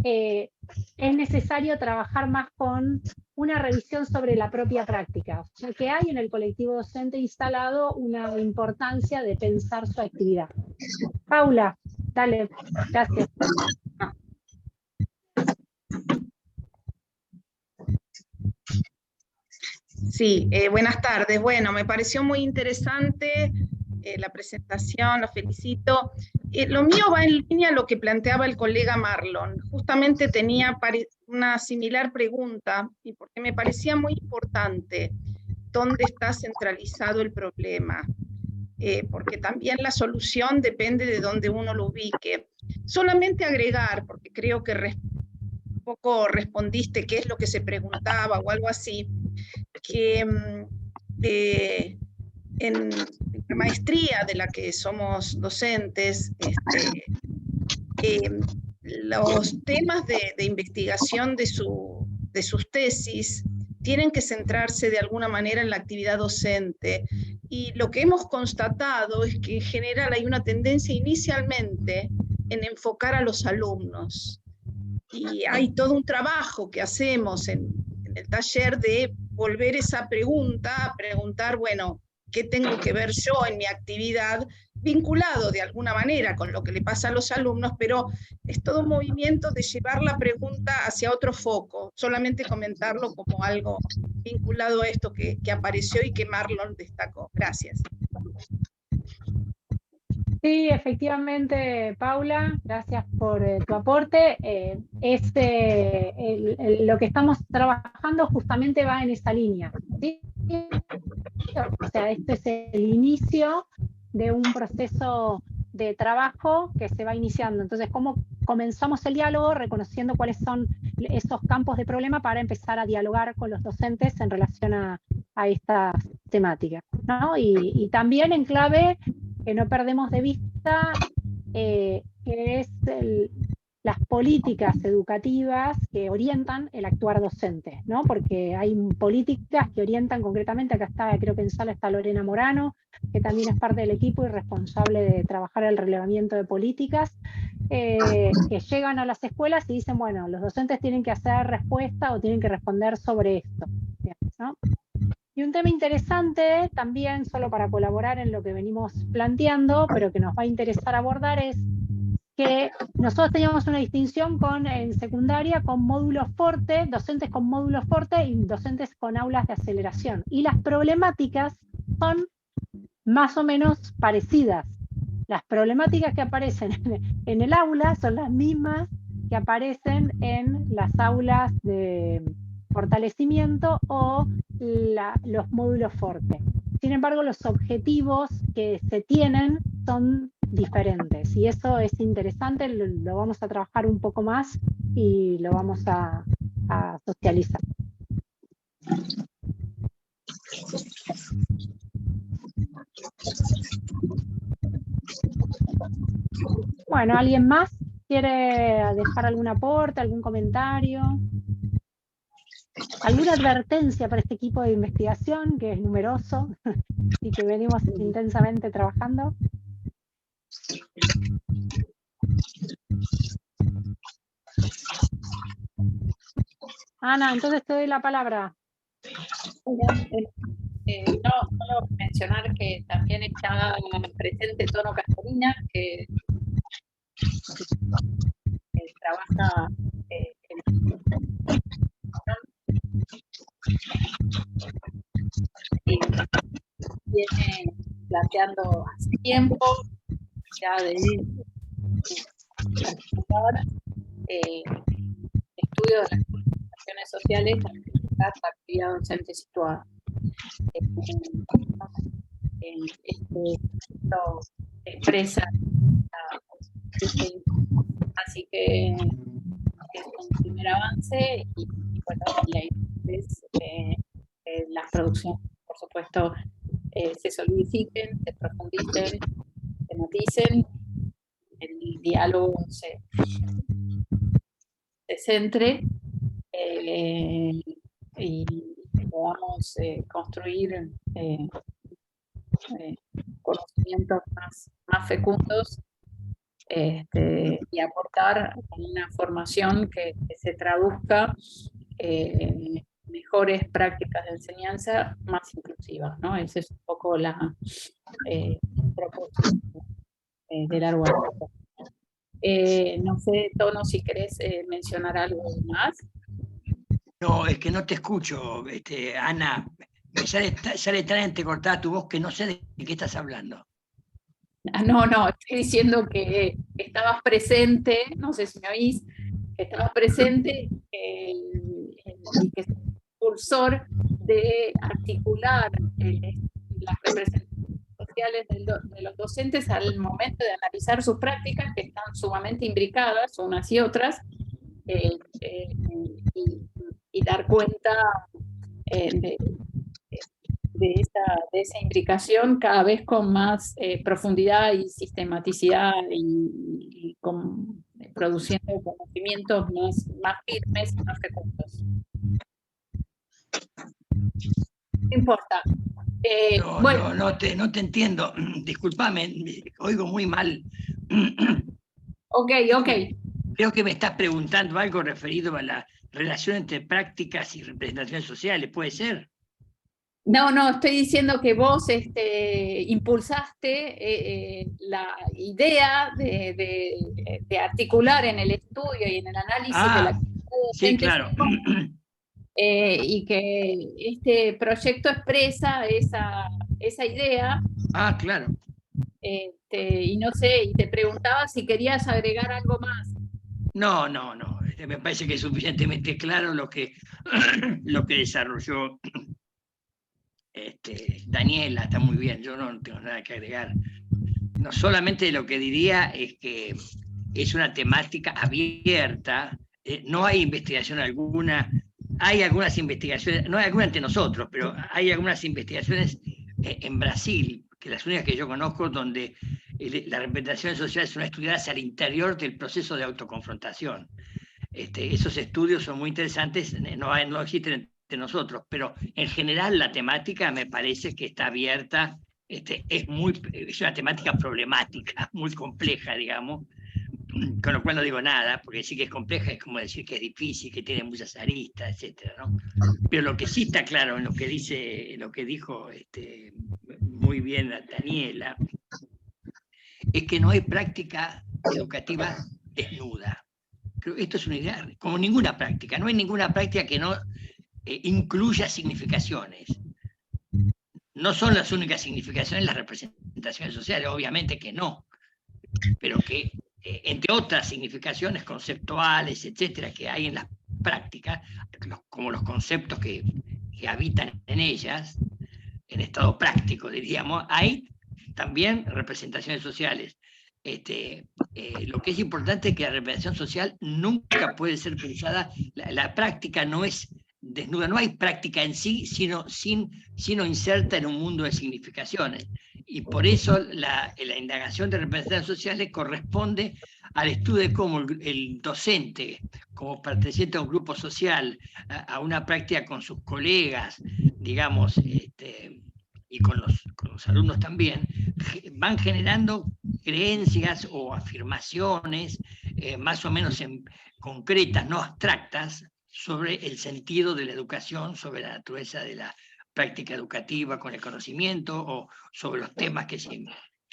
es necesario trabajar más con una revisión sobre la propia práctica, o sea que hay en el colectivo docente instalado una importancia de pensar su actividad. Paula, dale, gracias.
Sí, buenas tardes. Bueno, me pareció muy interesante la presentación, lo felicito. Lo mío va en línea a lo que planteaba el colega Marlon. Justamente tenía una similar pregunta, y porque me parecía muy importante dónde está centralizado el problema, porque también la solución depende de dónde uno lo ubique. Solamente agregar, porque creo que un poco respondiste qué es lo que se preguntaba o algo así, que en la maestría de la que somos docentes, los temas de investigación de sus tesis tienen que centrarse de alguna manera en la actividad docente, y lo que hemos constatado es que en general hay una tendencia inicialmente en enfocar a los alumnos, y hay todo un trabajo que hacemos en el taller de volver esa pregunta a preguntar, bueno, ¿qué tengo que ver yo en mi actividad? Vinculado de alguna manera con lo que le pasa a los alumnos, pero es todo un movimiento de llevar la pregunta hacia otro foco, solamente comentarlo como algo vinculado a esto que apareció y que Marlon destacó. Gracias.
Sí, efectivamente, Paula, gracias por tu aporte. Lo que estamos trabajando justamente va en esa línea, ¿sí? O sea, este es el inicio de un proceso de trabajo que se va iniciando. Entonces, ¿cómo comenzamos el diálogo? Reconociendo cuáles son esos campos de problema para empezar a dialogar con los docentes en relación a estas temáticas, ¿no? Y también en clave que no perdemos de vista, que es las políticas educativas que orientan el actuar docente, ¿no? Porque hay políticas que orientan concretamente, acá está, creo que en sala está Lorena Morano, que también es parte del equipo y responsable de trabajar el relevamiento de políticas, que llegan a las escuelas y dicen, bueno, los docentes tienen que hacer respuesta o tienen que responder sobre esto, ¿no? Y un tema interesante también, solo para colaborar en lo que venimos planteando, pero que nos va a interesar abordar, es que nosotros teníamos una distinción en secundaria con módulos fuerte, docentes con módulos fuerte y docentes con aulas de aceleración. Y las problemáticas son más o menos parecidas. Las problemáticas que aparecen en el aula son las mismas que aparecen en las aulas de fortalecimiento o los módulos fuerte. Sin embargo, los objetivos que se tienen son diferentes, y eso es interesante, lo vamos a trabajar un poco más y lo vamos a socializar. Bueno, ¿alguien más quiere dejar algún aporte, algún comentario? ¿Alguna advertencia para este equipo de investigación, que es numeroso y que venimos intensamente trabajando? Ana, entonces te doy la palabra.
No, solo mencionar que también está presente Tono Carolina, que trabaja viene planteando hace tiempo ya de estudio de las comunicaciones sociales para la actividad docente situada. Esto expresa así que es un primer avance y bueno, la idea es las producciones, por supuesto, se solidifiquen, se profundicen, se maticen, el diálogo se centre y podamos construir conocimientos más fecundos y aportar una formación que se traduzca mejores prácticas de enseñanza más inclusivas, ¿no? Esa es un poco la proposición de largo aliento. No sé, Tono, si querés mencionar algo más.
No, es que no te escucho, Ana. Me sale tan entrecortada tu voz que no sé de qué estás hablando.
No, estoy diciendo que estabas presente, no sé si me oís, que estabas presente y que es impulsor de articular las representaciones sociales de los docentes al momento de analizar sus prácticas, que están sumamente imbricadas, unas y otras, y dar cuenta de esa imbricación cada vez con más profundidad y sistematicidad y produciendo conocimientos más firmes y más fecundos. No importa. Bueno.
No te entiendo. Discúlpame, oigo muy mal.
Ok.
Creo que me estás preguntando algo referido a la relación entre prácticas y representaciones sociales, ¿puede ser?
No, estoy diciendo que vos impulsaste la idea de articular en el estudio y en el análisis de la actividad docente.
Sí, claro.
Y que este proyecto expresa esa idea.
Ah, claro.
Y no sé, y te preguntaba si querías agregar algo más.
No. Me parece que es suficientemente claro lo que desarrolló Daniela, está muy bien, yo no tengo nada que agregar. No, solamente lo que diría es que es una temática abierta, no hay investigación alguna, hay algunas investigaciones, no hay alguna entre nosotros, pero hay algunas investigaciones en Brasil, que las únicas que yo conozco, donde la representación social son estudiadas al interior del proceso de autoconfrontación. Esos estudios son muy interesantes, no existen entre nosotros, pero en general la temática me parece que está abierta, es una temática problemática, muy compleja, digamos, con lo cual no digo nada, porque decir que es compleja es como decir que es difícil, que tiene muchas aristas, etcétera, ¿no? Pero lo que sí está claro en lo que dijo muy bien Daniela, es que no hay práctica educativa desnuda. Creo que esto es una idea, como ninguna práctica, no hay ninguna práctica que no incluya significaciones. No son las únicas significaciones las representaciones sociales, obviamente que no, pero que entre otras significaciones conceptuales, etcétera, que hay en las prácticas, como los conceptos que habitan en ellas, en estado práctico, diríamos, hay también representaciones sociales. Lo que es importante es que la representación social nunca puede ser pensada, la práctica no es desnuda, no hay práctica en sí, sino inserta en un mundo de significaciones. y por eso la indagación de representaciones sociales corresponde al estudio de cómo el docente, como perteneciente a un grupo social, a una práctica con sus colegas, digamos, y con los alumnos también, van generando creencias o afirmaciones más o menos concretas, no abstractas, sobre el sentido de la educación, sobre la naturaleza de la práctica educativa con el conocimiento, o sobre los temas que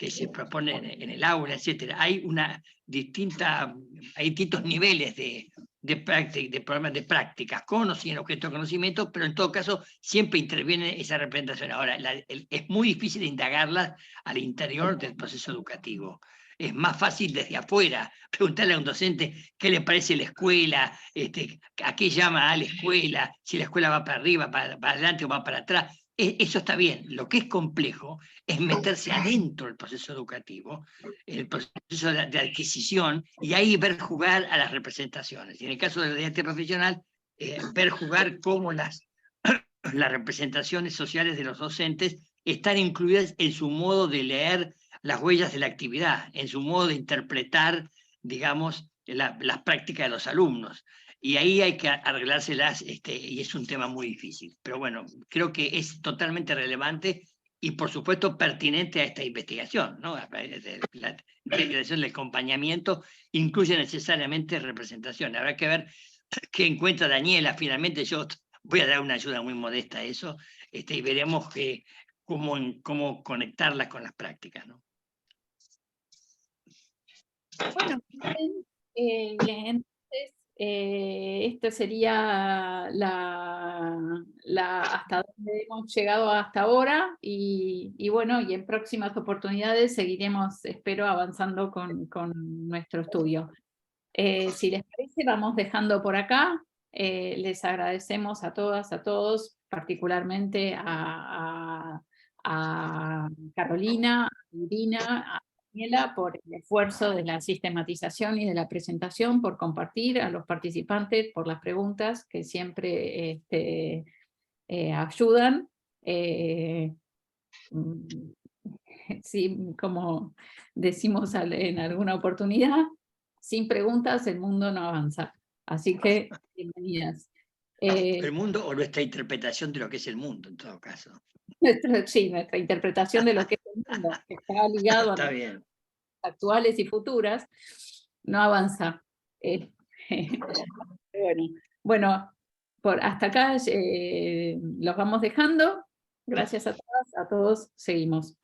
se proponen en el aula, etc. Hay distintos niveles de programas de prácticas, con o sin objeto de conocimiento, pero en todo caso siempre interviene esa representación. Ahora, es muy difícil indagarlas al interior del proceso educativo. Es más fácil desde afuera preguntarle a un docente qué le parece la escuela, a qué llama a la escuela, si la escuela va para arriba, para adelante o va para atrás. Eso está bien. Lo que es complejo es meterse adentro del proceso educativo, el proceso de adquisición, y ahí ver jugar a las representaciones. Y en el caso de la didactica profesional, ver jugar cómo las representaciones sociales de los docentes están incluidas en su modo de leer las huellas de la actividad, en su modo de interpretar, digamos, las prácticas de los alumnos. Y ahí hay que arreglárselas, y es un tema muy difícil. Pero bueno, creo que es totalmente relevante y por supuesto pertinente a esta investigación, ¿no? La investigación del acompañamiento incluye necesariamente representación. Habrá que ver qué encuentra Daniela. Finalmente yo voy a dar una ayuda muy modesta a eso, y veremos cómo conectarlas con las prácticas, ¿no?
Bueno, entonces esto sería hasta donde hemos llegado hasta ahora, y bueno, y en próximas oportunidades seguiremos, espero, avanzando con nuestro estudio. Si les parece, vamos dejando por acá. Les agradecemos a todas, a todos, particularmente a Carolina, a Irina, a Daniela, por el esfuerzo de la sistematización y de la presentación, por compartir, a los participantes por las preguntas que siempre ayudan. Sí, como decimos en alguna oportunidad, sin preguntas el mundo no avanza. Así que, bienvenidas.
El mundo o nuestra interpretación de lo que es el mundo, en todo caso.
Sí, nuestra interpretación de lo que es el mundo, que está ligado a las actuales y futuras, no avanza. Bueno, hasta acá los vamos dejando. Gracias a todas, a todos, seguimos.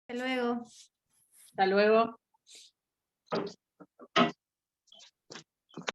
Hasta luego.
Hasta luego.